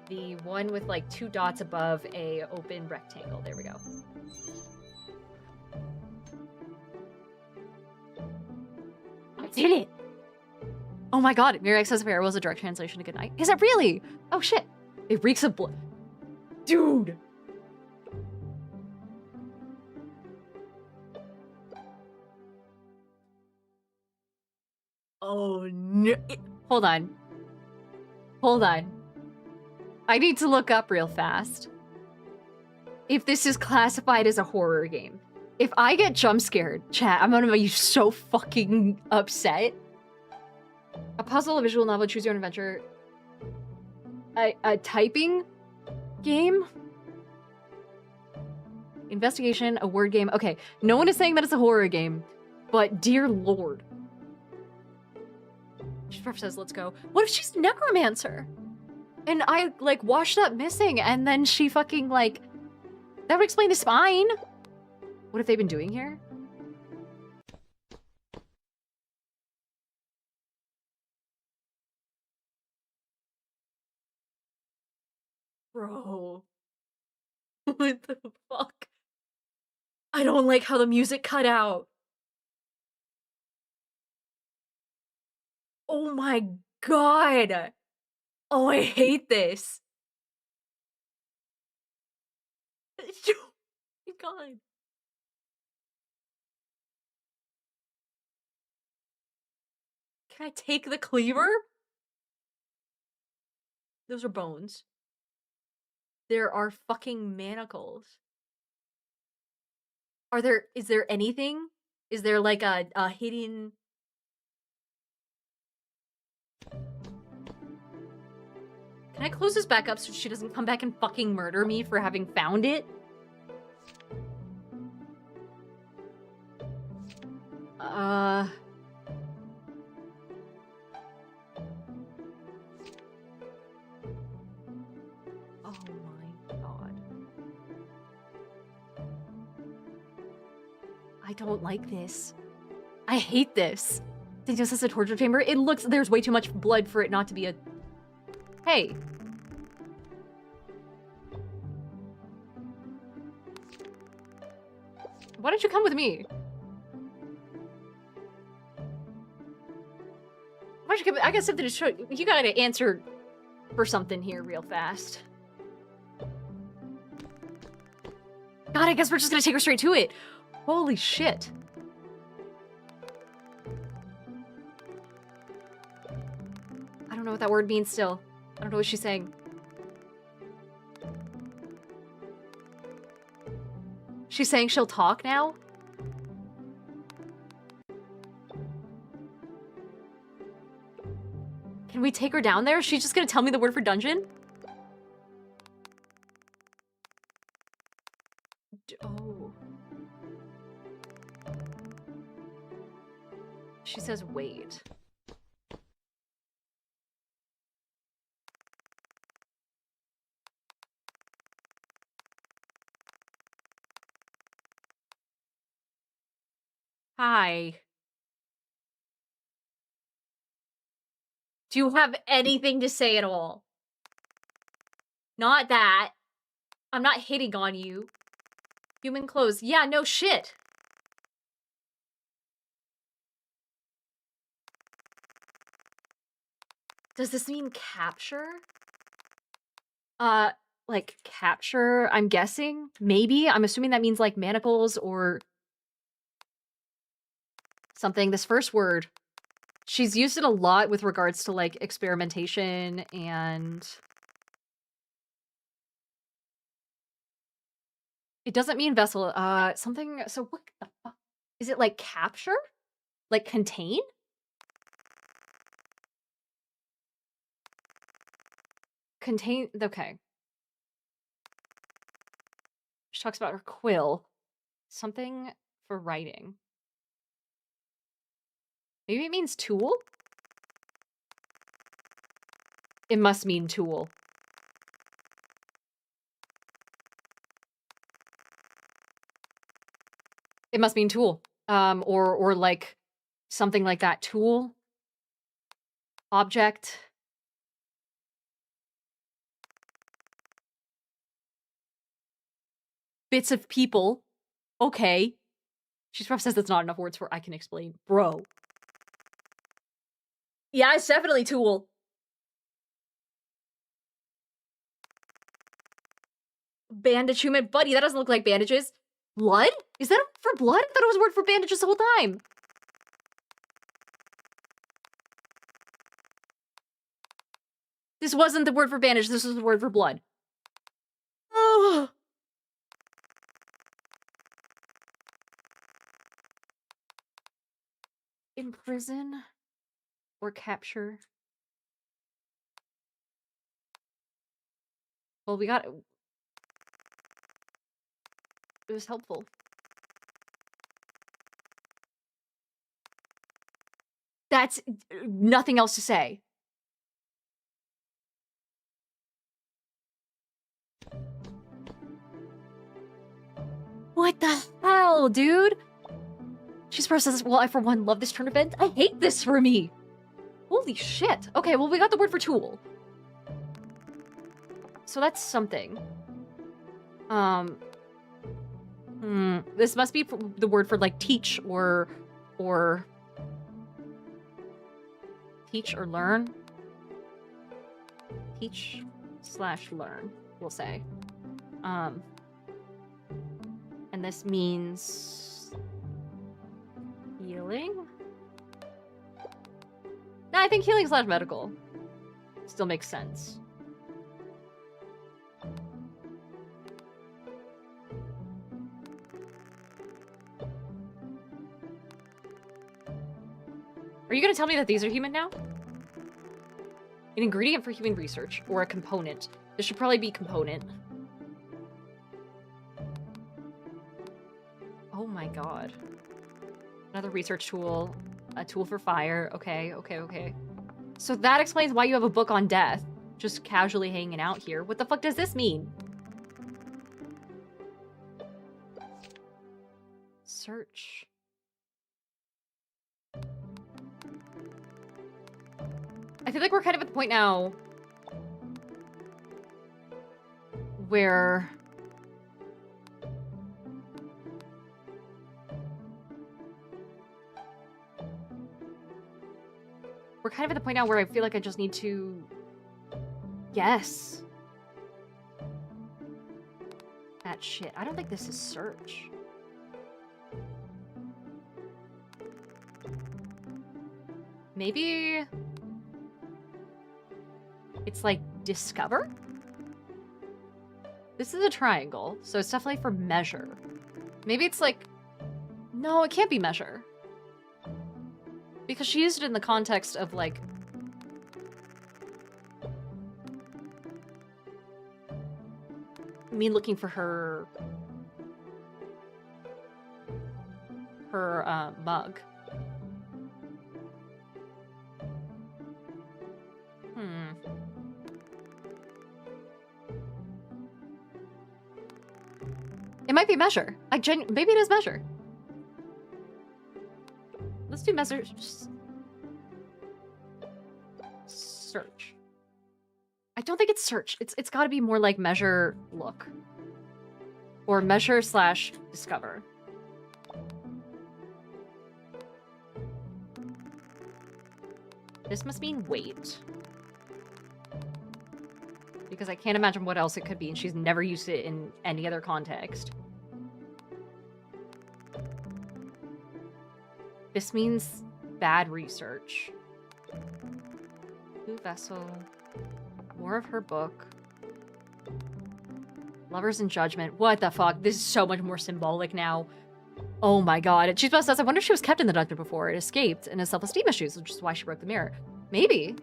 the one with like 2 dots above a open rectangle. There we go. I did it! Oh my god, Mirrex says Farewell was a direct translation to Good Night. Is it really? Oh shit. It reeks of blood. Dude! Oh no. Hold on. Hold on. I need to look up real fast if this is classified as a horror game. If I get jump scared, chat, I'm gonna be so fucking upset. A puzzle, a visual novel, choose your own adventure. A typing game? Investigation, a word game. Okay, no one is saying that it's a horror game, but dear lord. She says, let's go. What if she's a necromancer? And I, like, washed up missing, and then she fucking, like... That would explain the spine. What have they been doing here? Bro. What the fuck? I don't like how the music cut out. Oh my god. Oh, I hate this. Oh my god. Can I take the cleaver? Those are bones. There are fucking manacles. Is there anything? Is there like a hidden... Can I close this back up so she doesn't come back and fucking murder me for having found it? Oh my god. I don't like this. I hate this. Daniel says a torture chamber. It looks... There's way too much blood for it not to be a... Hey. Why don't you come with me? Why don't you come... I got something to show you. You gotta answer for something here real fast. God, I guess we're just gonna take her straight to it. Holy shit. I don't know what that word means still. I don't know what she's saying. She's saying she'll talk now? Can we take her down there? She's just gonna tell me the word for dungeon? Oh. She says wait. Hi. Do you have anything to say at all? Not that. I'm not hitting on you. Human clothes. Yeah, no shit. Does this mean capture? Like capture, I'm guessing? Maybe? I'm assuming that means like manacles or something. This first word. She's used it a lot with regards to like experimentation and... It doesn't mean vessel. Something. So what the fuck? Is it like capture? Like contain? Contain. Okay. She talks about her quill. Something for writing. Maybe it means tool? It must mean tool. It must mean tool. Or like something like that. Tool. Object. Bits of people. Okay. She probably says that's not enough words for I can explain. Bro. Yeah, it's definitely tool. Bandage human. Buddy, that doesn't look like bandages. Blood? Is that for blood? I thought it was a word for bandages the whole time. This wasn't the word for bandage. This was the word for blood. Oh. Imprison or capture. Well, we got... It was helpful. That's nothing else to say. What the hell, dude? She's processed. Well, I, for one, love this turn event. I hate this for me. Holy shit. Okay, well, we got the word for tool. So that's something. This must be the word for, like, teach or teach or learn. Teach/learn, we'll say. And this means healing? No, I think healing/medical still makes sense. Are you gonna tell me that these are human now? An ingredient for human research, or a component. This should probably be component. Oh my god. Another research tool. A tool for fire. Okay, okay, okay. So that explains why you have a book on death. Just casually hanging out here. What the fuck does this mean? Search. I feel like we're kind of at the point now where I feel like I just need to guess that shit. I don't think this is search. Maybe it's like discover? This is a triangle, so it's definitely for measure. Maybe it's like... No, it can't be measure. Because she used it in the context of, like... me looking for her... mug. It might be measure. Maybe it is measure. Let's do measure. Search. I don't think it's search. It's got to be more like measure look. Or measure/discover. This must mean wait. Because I can't imagine what else it could be, and she's never used it in any other context. This means bad research. Blue vessel. More of her book. Lovers in Judgment. What the fuck? This is so much more symbolic now. Oh my god. She's about to say, I wonder if she was kept in the dungeon before. It escaped and has self-esteem issues, which is why she broke the mirror. Maybe.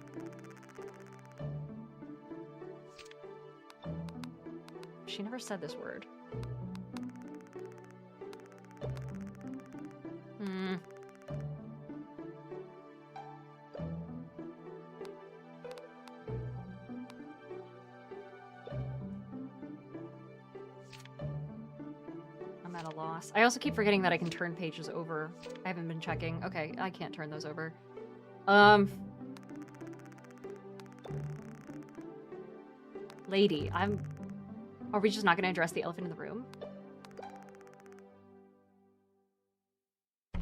She never said this word. I'm at a loss. I also keep forgetting that I can turn pages over. I haven't been checking. Okay, I can't turn those over. Lady, Are we just not gonna address the elephant in the room?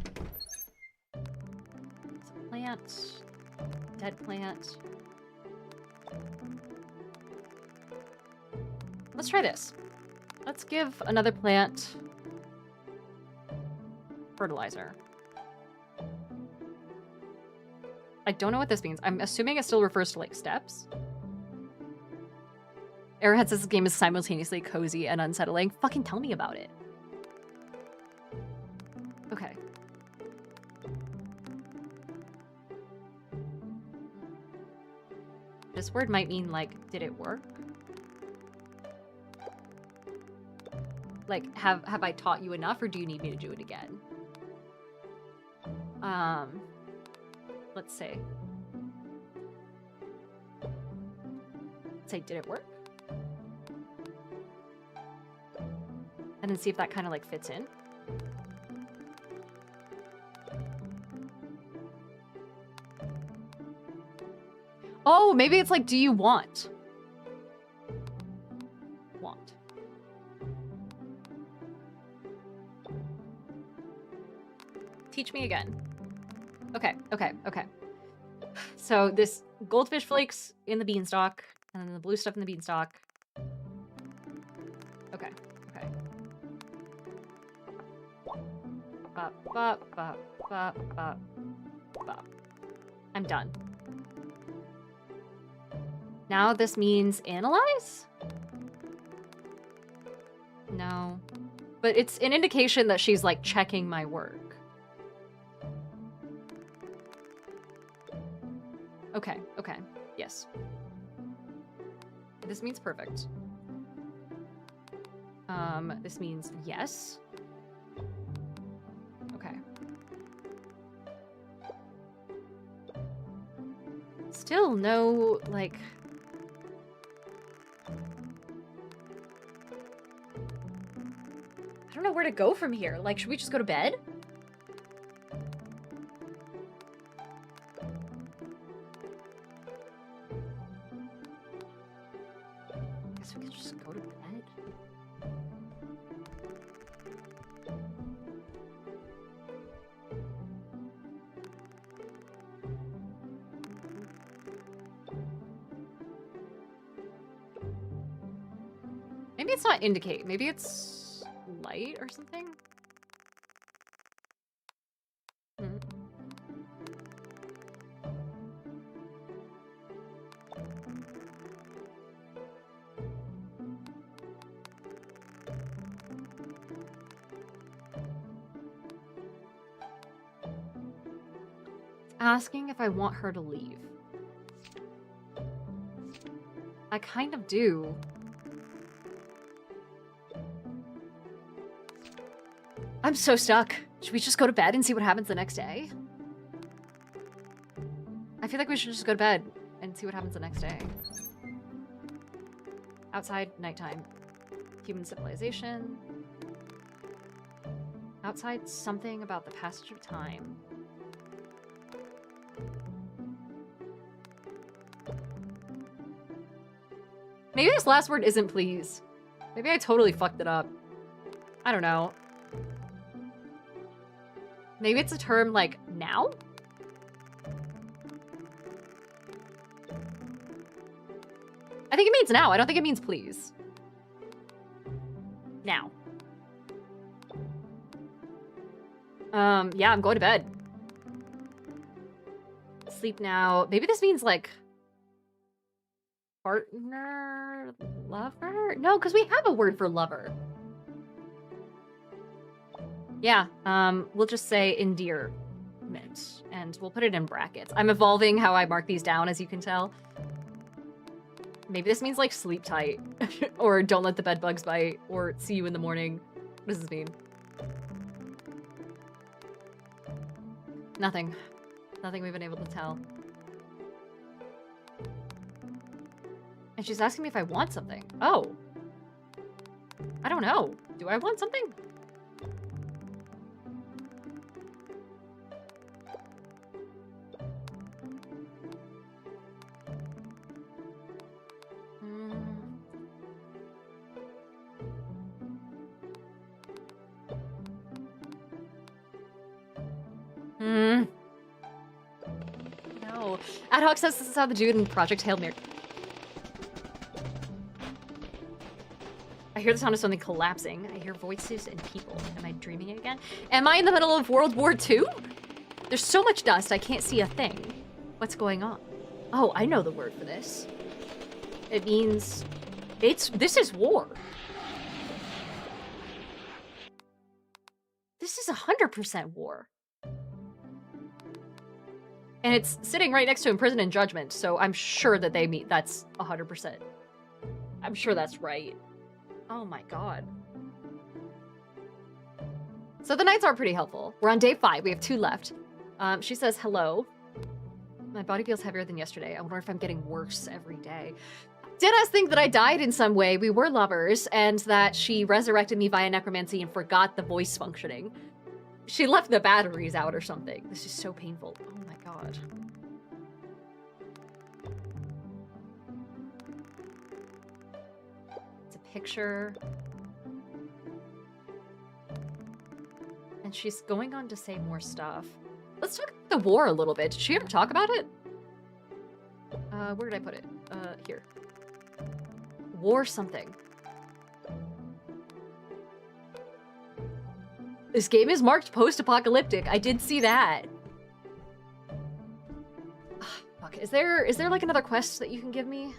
It's a plant. Dead plant. Let's try this. Let's give another plant fertilizer. I don't know what this means. I'm assuming it still refers to, like, steps. Airhead says this game is simultaneously cozy and unsettling. Fucking tell me about it. Okay. This word might mean, like, did it work? Like, have I taught you enough, or do you need me to do it again? Let's say. Say, did it work? And then see if that kind of, like, fits in. Oh, maybe it's like, do you want? Want. Teach me again. Okay, okay, okay. So this goldfish flakes in the beanstalk, and then the blue stuff in the beanstalk. Okay, okay. Bop, bop, bop, bop, bop, bop. I'm done. Now this means analyze? No. But it's an indication that she's, like, checking my work. Okay, okay. Yes. This means perfect. This means yes. Okay. Still no, like... I don't know where to go from here. Like, should we just go to bed? I guess we could just go to bed. Maybe it's not indicate. Maybe it's light or something? Hmm. It's asking if I want her to leave. I kind of do. I'm so stuck. Should we just go to bed and see what happens the next day? I feel like we should just go to bed and see what happens the next day. Outside, nighttime. Human civilization. Outside, something about the passage of time. Maybe this last word isn't please. Maybe I totally fucked it up. I don't know. Maybe it's a term like now? I think it means now. I don't think it means please. Now. Yeah, I'm going to bed. Sleep now. Maybe this means like Partner? Lover? No, because we have a word for lover. Yeah, we'll just say endearment, and we'll put it in brackets. I'm evolving how I mark these down, as you can tell. Maybe this means, like, sleep tight, or don't let the bed bugs bite, or see you in the morning. What does this mean? Nothing. Nothing we've been able to tell. And she's asking me if I want something. Oh. I don't know. Do I want something? No. Ad hoc says this is how the dude in Project Hail Mary. I hear the sound of something collapsing. I hear voices and people. Am I dreaming again? Am I in the middle of World War II? There's so much dust, I can't see a thing. What's going on? Oh, I know the word for this. It means... This is war. This is 100% war. And it's sitting right next to Imprisoned in Judgment, so I'm sure that they meet. That's 100%. I'm sure that's right. Oh my god. So the nights are pretty helpful. We're on day 5. We have 2 left. She says, hello. My body feels heavier than yesterday. I wonder if I'm getting worse every day. Did us think that I died in some way? We were lovers, and that she resurrected me via necromancy and forgot the voice functioning. She left the batteries out or something. This is so painful. Oh my god. It's a picture. And she's going on to say more stuff. Let's talk about the war a little bit. Did she ever talk about it? Where did I put it? Here. War something. This game is marked post-apocalyptic. I did see that. Fuck. Is there like another quest that you can give me?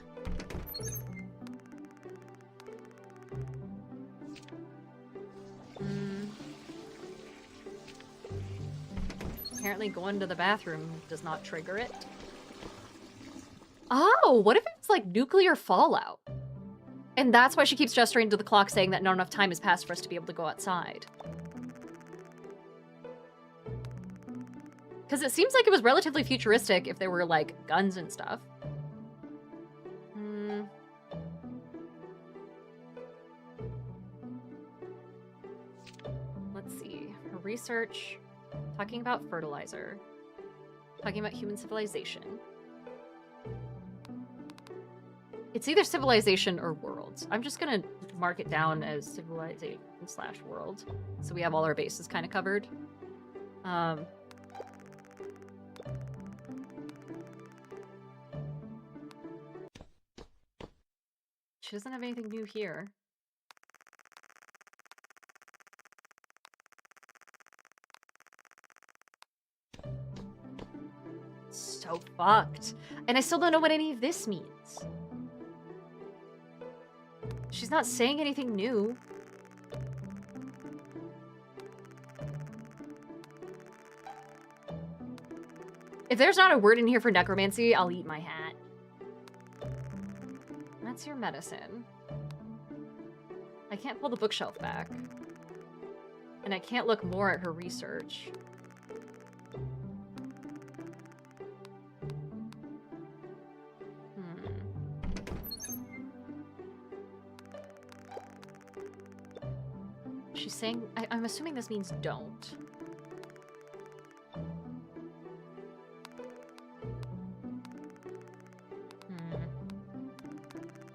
Apparently going to the bathroom does not trigger it. Oh, what if it's like nuclear fallout? And that's why she keeps gesturing to the clock saying that not enough time has passed for us to be able to go outside. Because it seems like it was relatively futuristic if there were, like, guns and stuff. Let's see. Her research. Talking about fertilizer. Talking about human civilization. It's either civilization or worlds. I'm just gonna mark it down as civilization / world. So we have all our bases kind of covered. She doesn't have anything new here. So fucked. And I still don't know what any of this means. She's not saying anything new. If there's not a word in here for necromancy, I'll eat my hat. That's your medicine. I can't pull the bookshelf back. And I can't look more at her research. She's saying... I'm assuming this means don't.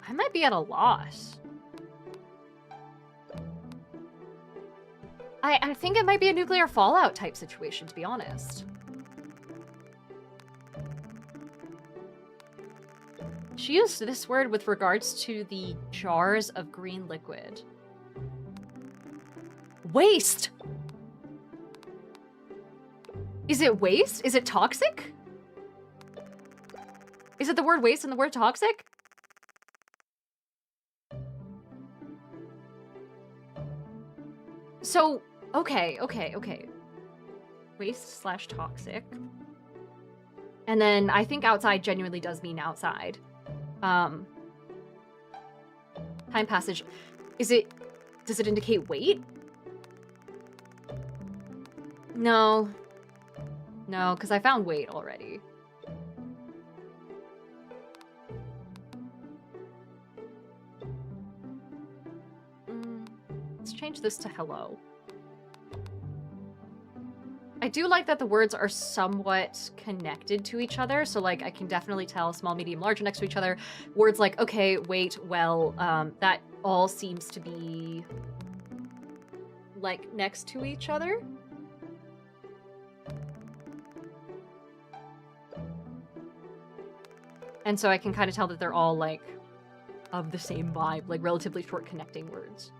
I might be at a loss. I think it might be a nuclear fallout type situation, to be honest. She used this word with regards to the jars of green liquid. Waste! Is it waste? Is it toxic? Is it the word waste and the word toxic? So, okay. Waste / toxic. And then I think outside genuinely does mean outside. Time passage. Does it indicate weight? No. No, because I found weight already. Let's change this to hello. I do like that the words are somewhat connected to each other. So, like, I can definitely tell small, medium, large are next to each other. Words like, okay, wait, well, that all seems to be, like, next to each other. And so I can kind of tell that they're all, like, of the same vibe, like, relatively short connecting words.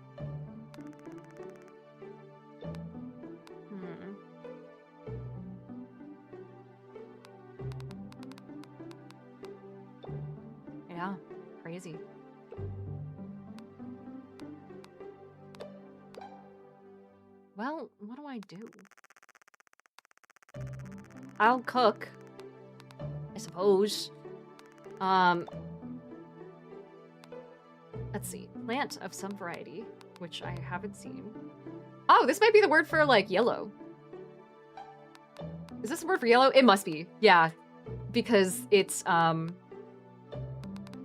Yeah, crazy. Well, what do I do? I'll cook, I suppose. Let's see. Plant of some variety, which I haven't seen. Oh, this might be the word for, like, yellow. Is this the word for yellow? It must be. Yeah, because it's,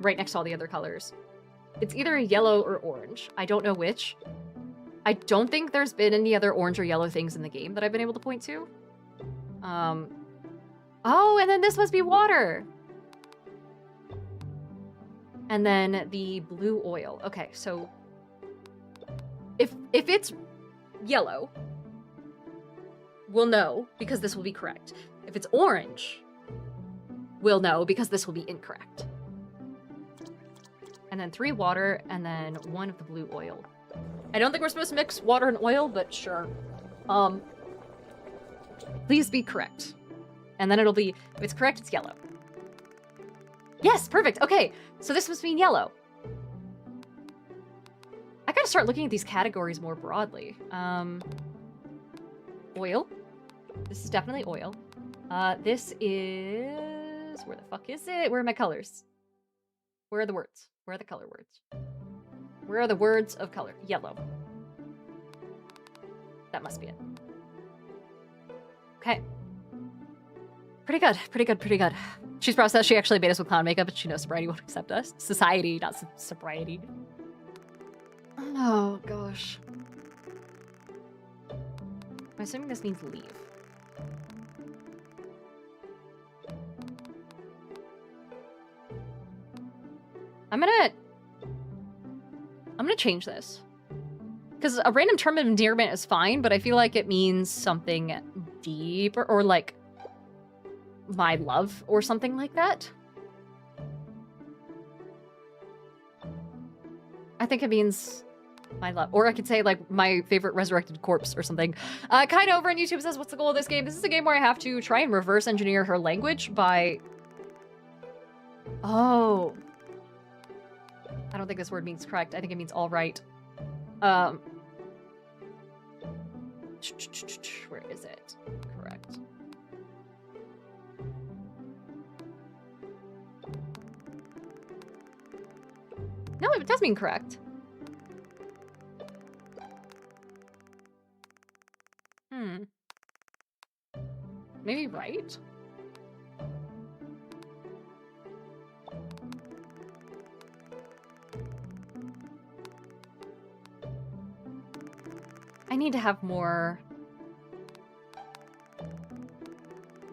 right next to all the other colors. It's either a yellow or orange. I don't know which. I don't think there's been any other orange or yellow things in the game that I've been able to point to. Oh, and then this must be water. And then the blue oil. Okay, so if it's yellow, we'll know because this will be correct. If it's orange, we'll know because this will be incorrect. And then 3 water, and then 1 of the blue oil. I don't think we're supposed to mix water and oil, but sure. Please be correct. And then it'll be, if it's correct, it's yellow. Yes, perfect. Okay, so this must mean yellow. I gotta start looking at these categories more broadly. Oil. This is definitely oil. This is... Where the fuck is it? Where are my colors? Where are the words? Where are the color words? Where are the words of color? Yellow. That must be it. Okay. Pretty good, pretty good, pretty good. She's processed. She actually made us with clown makeup, but she knows sobriety won't accept us. Society, not sobriety. Oh, gosh. I'm assuming this means leave. I'm gonna change this. Because a random term of endearment is fine, but I feel like it means something deeper, or like my love or something like that. I think it means my love. Or I could say like my favorite resurrected corpse or something. Kind over on YouTube says, what's the goal of this game? This is a game where I have to try and reverse engineer her language by... Oh. I don't think this word means correct. I think it means all right. Where is it? Correct. No, it does mean correct. Maybe right? I need to have more,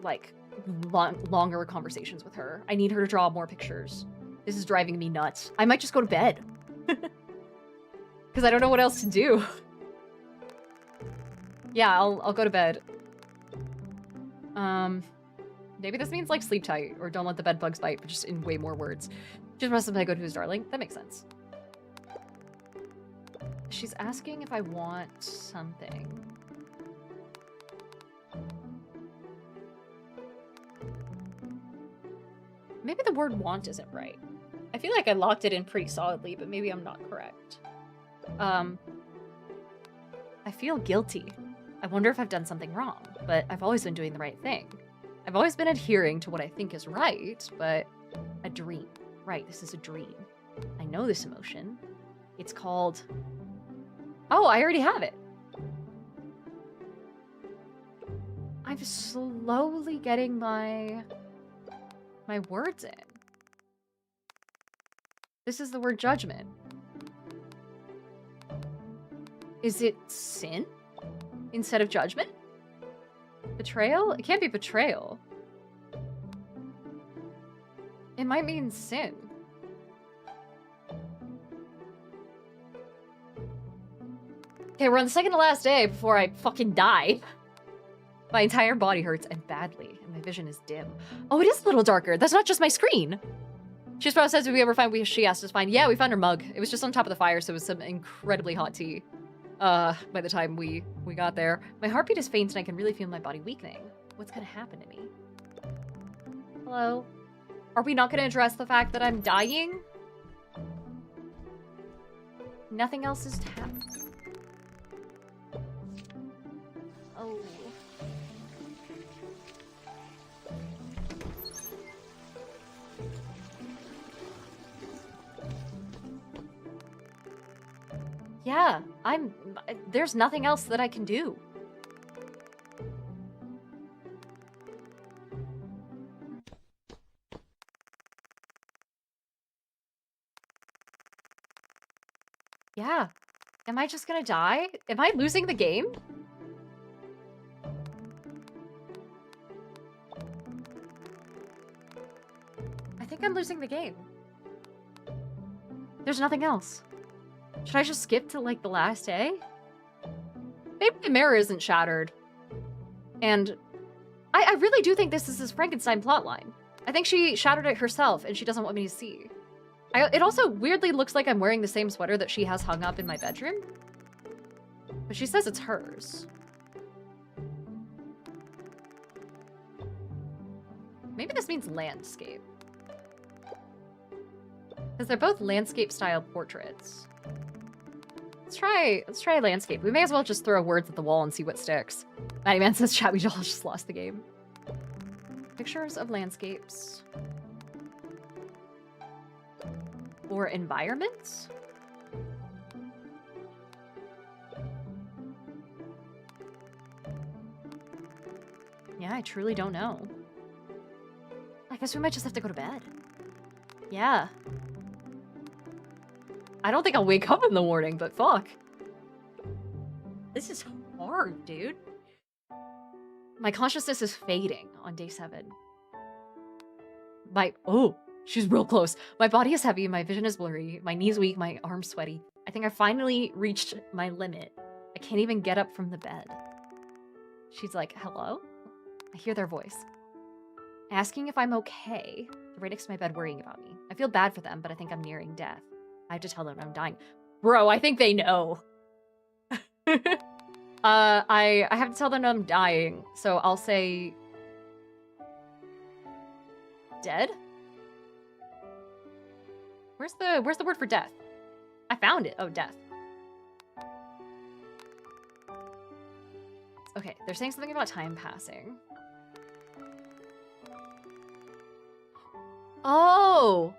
like, longer conversations with her. I need her to draw more pictures. This is driving me nuts. I might just go to bed. Because I don't know what else to do. Yeah, I'll go to bed. Maybe this means, like, sleep tight, or don't let the bed bugs bite, but just in way more words. Just must have go to his darling. That makes sense. She's asking if I want something. Maybe the word want isn't right. I feel like I locked it in pretty solidly, but maybe I'm not correct. I feel guilty. I wonder if I've done something wrong, but I've always been doing the right thing. I've always been adhering to what I think is right, but a dream. Right, this is a dream. I know this emotion. It's called... Oh, I already have it. I'm slowly getting my words in. This is the word judgment. Is it sin instead of judgment? Betrayal? It can't be betrayal. It might mean sin. Okay, we're on the second to last day before I fucking die. My entire body hurts, and badly, and my vision is dim. Oh, it is a little darker. That's not just my screen. She's probably says, did we ever find what she asked us to find? Yeah, we found her mug. It was just on top of the fire, so it was some incredibly hot tea. By the time we got there. My heartbeat is faint, and I can really feel my body weakening. What's gonna happen to me? Hello? Are we not gonna address the fact that I'm dying? Nothing else is happening. Oh. Yeah, there's nothing else that I can do. Yeah. Am I just gonna die? Am I losing the game? I think I'm losing the game. There's nothing else. Should I just skip to, like, the last day? Maybe the mirror isn't shattered. And I really do think this is his Frankenstein plotline. I think she shattered it herself, and she doesn't want me to see. It also weirdly looks like I'm wearing the same sweater that she has hung up in my bedroom. But she says it's hers. Maybe this means landscape. Because they're both landscape-style portraits. Let's try landscape. We may as well just throw words at the wall and see what sticks. Matty Man says, chat, we all just lost the game. Pictures of landscapes. Or environments? Yeah, I truly don't know. I guess we might just have to go to bed. Yeah. I don't think I'll wake up in the morning, but fuck. This is hard, dude. My consciousness is fading on day 7. Oh, she's real close. My body is heavy, my vision is blurry, my knees weak, my arms sweaty. I think I finally reached my limit. I can't even get up from the bed. She's like, hello? I hear their voice. Asking if I'm okay. They're right next to my bed worrying about me. I feel bad for them, but I think I'm nearing death. I have to tell them I'm dying. Bro, I think they know. I have to tell them I'm dying, so I'll say... Dead? Where's the word for death? I found it. Oh, death. Okay, they're saying something about time passing. Oh!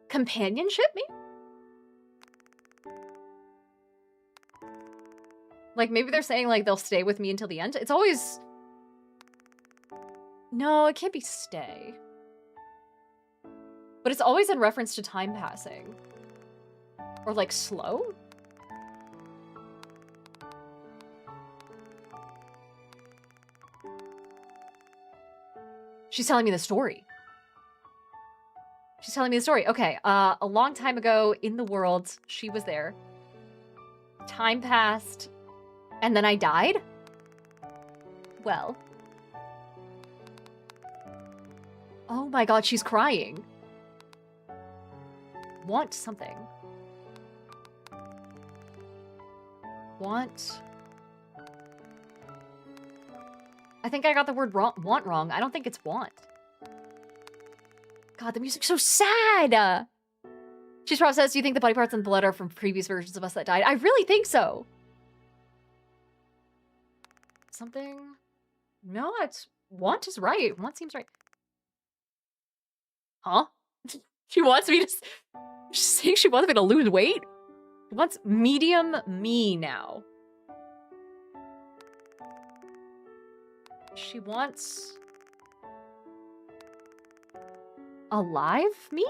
Companionship, maybe? Like, maybe they're saying, like, they'll stay with me until the end? It's always... No, it can't be stay. But it's always in reference to time passing. Or, like, slow? She's telling me the story. She's telling me the story. Okay, a long time ago in the world, she was there. Time passed, and then I died? Well. Oh my god, she's crying. Want something. Want. I think I got the word want wrong. I don't think it's want. God, the music's so sad! She's processed. Do you think the body parts in the blood are from previous versions of us that died? I really think so. Something? No, it's... Want is right. Want seems right. Huh? She wants me to... She's saying she wants me to lose weight? She wants medium me now. She wants... alive me?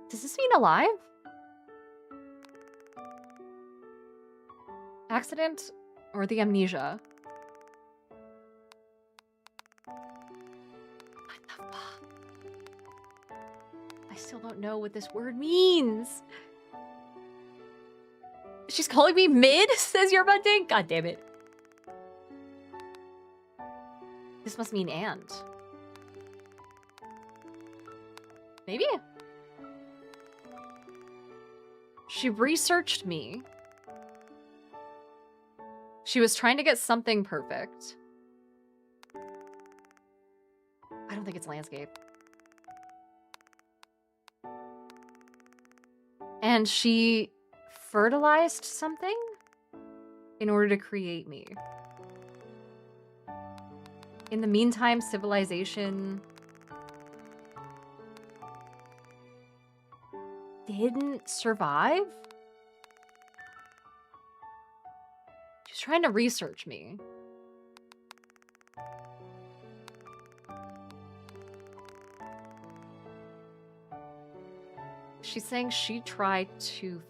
Does this mean alive? Accident or the amnesia? What the fuck? I still don't know what this word means. She's calling me mid, says your bunting? God damn it. This must mean and. Maybe? She researched me. She was trying to get something perfect. I don't think it's landscape. And she fertilized something in order to create me. In the meantime, civilization didn't survive? She was trying to research me. She's saying she tried to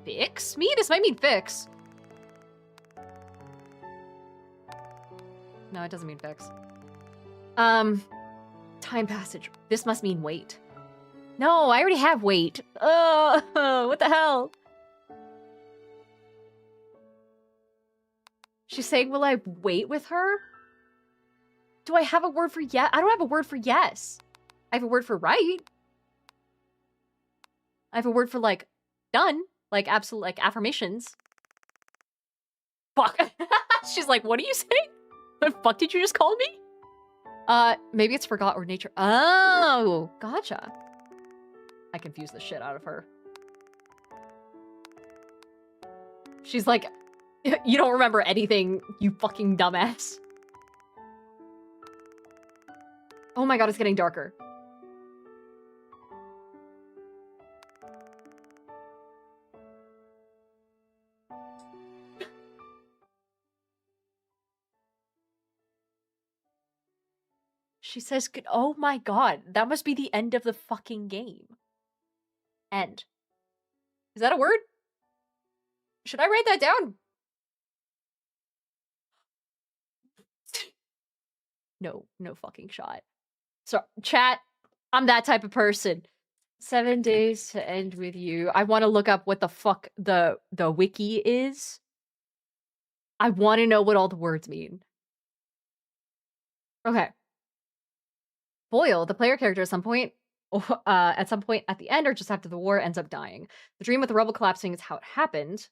fix me? This might mean fix. No, it doesn't mean fix. Time passage. This must mean wait. No, I already have wait. Oh, what the hell? She's saying, will I wait with her? Do I have a word for yes? I don't have a word for yes. I have a word for right. I have a word for, like, done. Like, absolute, like, affirmations. Fuck. She's like, what are you saying? The fuck did you just call me? Maybe it's forgot or nature. Oh, gotcha. I confused the shit out of her. She's like, you don't remember anything, you fucking dumbass. Oh my god, it's getting darker. She says, oh my god, that must be the end of the fucking game. End. Is that a word? Should I write that down? No fucking shot. So, chat, I'm that type of person. 7 days to end with you. I want to look up what the fuck the wiki is. I want to know what all the words mean. Okay. Boyle, the player character, at some point at the end or just after the war, ends up dying. The dream with the rubble collapsing is how it happened.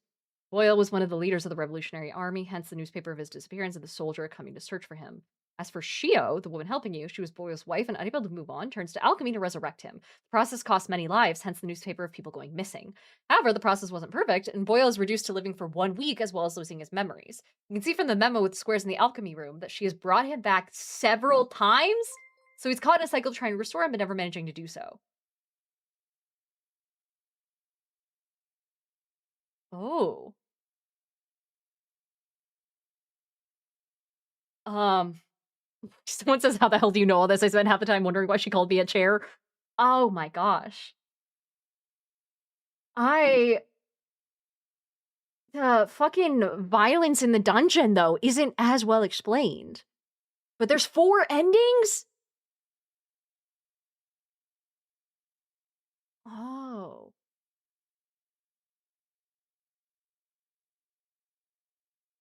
Boyle was one of the leaders of the Revolutionary Army, hence the newspaper of his disappearance and the soldier coming to search for him. As for Shio, the woman helping you, she was Boyle's wife and unable to move on, turns to alchemy to resurrect him. The process cost many lives, hence the newspaper of people going missing. However, the process wasn't perfect, and Boyle is reduced to living for 1 week as well as losing his memories. You can see from the memo with the squares in the alchemy room that she has brought him back several times, so he's caught in a cycle of trying to restore him but never managing to do so. Oh. Someone says, how the hell do you know all this? I spent half the time wondering why she called me a chair. Oh my gosh. The fucking violence in the dungeon, though, isn't as well explained. But there's 4 endings? Oh.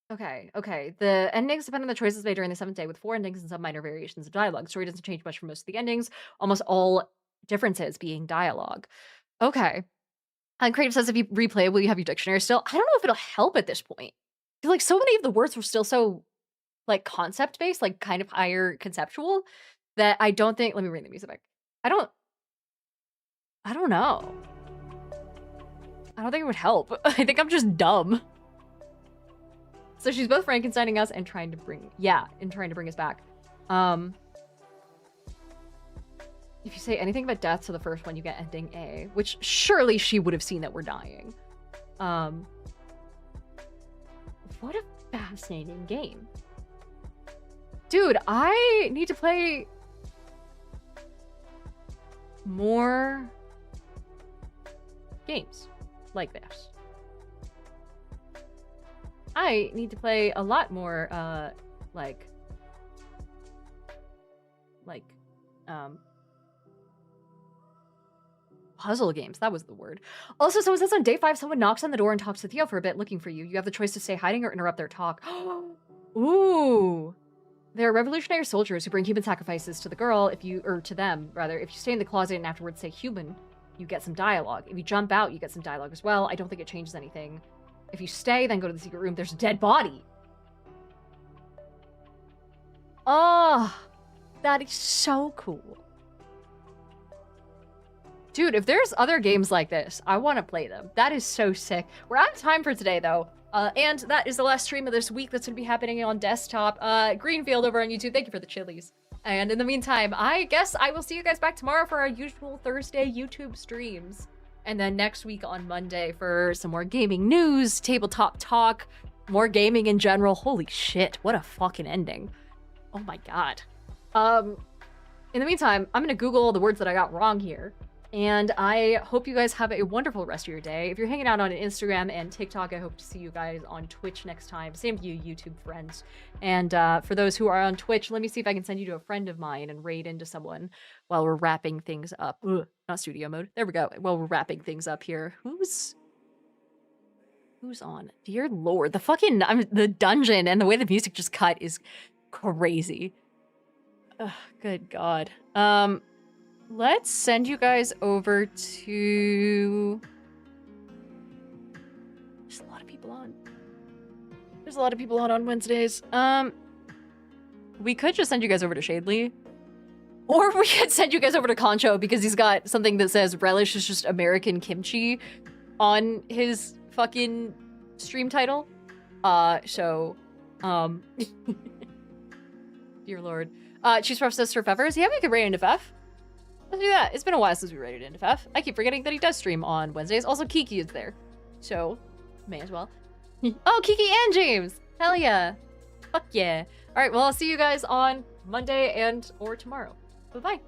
Okay. The endings depend on the choices made during the 7th day, with 4 endings and some minor variations of dialogue. Story doesn't change much for most of the endings, almost all differences being dialogue. Okay. And Creative says, if you replay, will you have your dictionary still? I don't know if it'll help at this point. Because, like, so many of the words were still so, like, concept-based, like, kind of higher conceptual, that I don't think... Let me read the music back. I don't know. I don't think it would help. I think I'm just dumb. So she's both Frankensteining us and trying to bring us back. If you say anything about death to the first one, you get ending A, which surely she would have seen that we're dying. What a fascinating game. Dude, I need to play more games like this. I need to play a lot more, puzzle games. That was the word. Also, someone says on day 5, someone knocks on the door and talks to Theo for a bit, looking for you. You have the choice to stay hiding or interrupt their talk. Ooh. They're revolutionary soldiers who bring human sacrifices to the girl. To them, rather. If you stay in the closet and afterwards say human, you get some dialogue. If you jump out, you get some dialogue as well. I don't think it changes anything. If you stay, then go to the secret room. There's a dead body. Oh, that is so cool. Dude, if there's other games like this, I want to play them. That is so sick. We're out of time for today, though. And that is the last stream of this week that's going to be happening on desktop. Greenfield over on YouTube, thank you for the chilies. And in the meantime, I guess I will see you guys back tomorrow for our usual Thursday YouTube streams. And then next week on Monday for some more gaming news, tabletop talk, more gaming in general. Holy shit, what a fucking ending. Oh my god. In the meantime, I'm going to Google all the words that I got wrong here. And I hope you guys have a wonderful rest of your day. If you're hanging out on Instagram and TikTok, I hope to see you guys on Twitch next time. Same to you, YouTube friends. And for those who are on Twitch, let me see if I can send you to a friend of mine and raid into someone while we're wrapping things up. Ugh, not studio mode. There we go. While we're wrapping things up here. Who's on? Dear Lord, the dungeon and the way the music just cut is crazy. Ugh, good God. Let's send you guys over to... There's a lot of people on. There's a lot of people on Wednesdays. We could just send you guys over to Shadley. Or we could send you guys over to Concho because he's got something that says relish is just American kimchi on his fucking stream title. Dear Lord. Cheese Puff says Surf Evers. Yeah, we could raid into FF. Let's do that. It's been a while since we rated into FF. I keep forgetting that he does stream on Wednesdays. Also, Kiki is there. So, may as well. Oh, Kiki and James! Hell yeah. Fuck yeah. Alright, well, I'll see you guys on Monday or tomorrow. Bye-bye.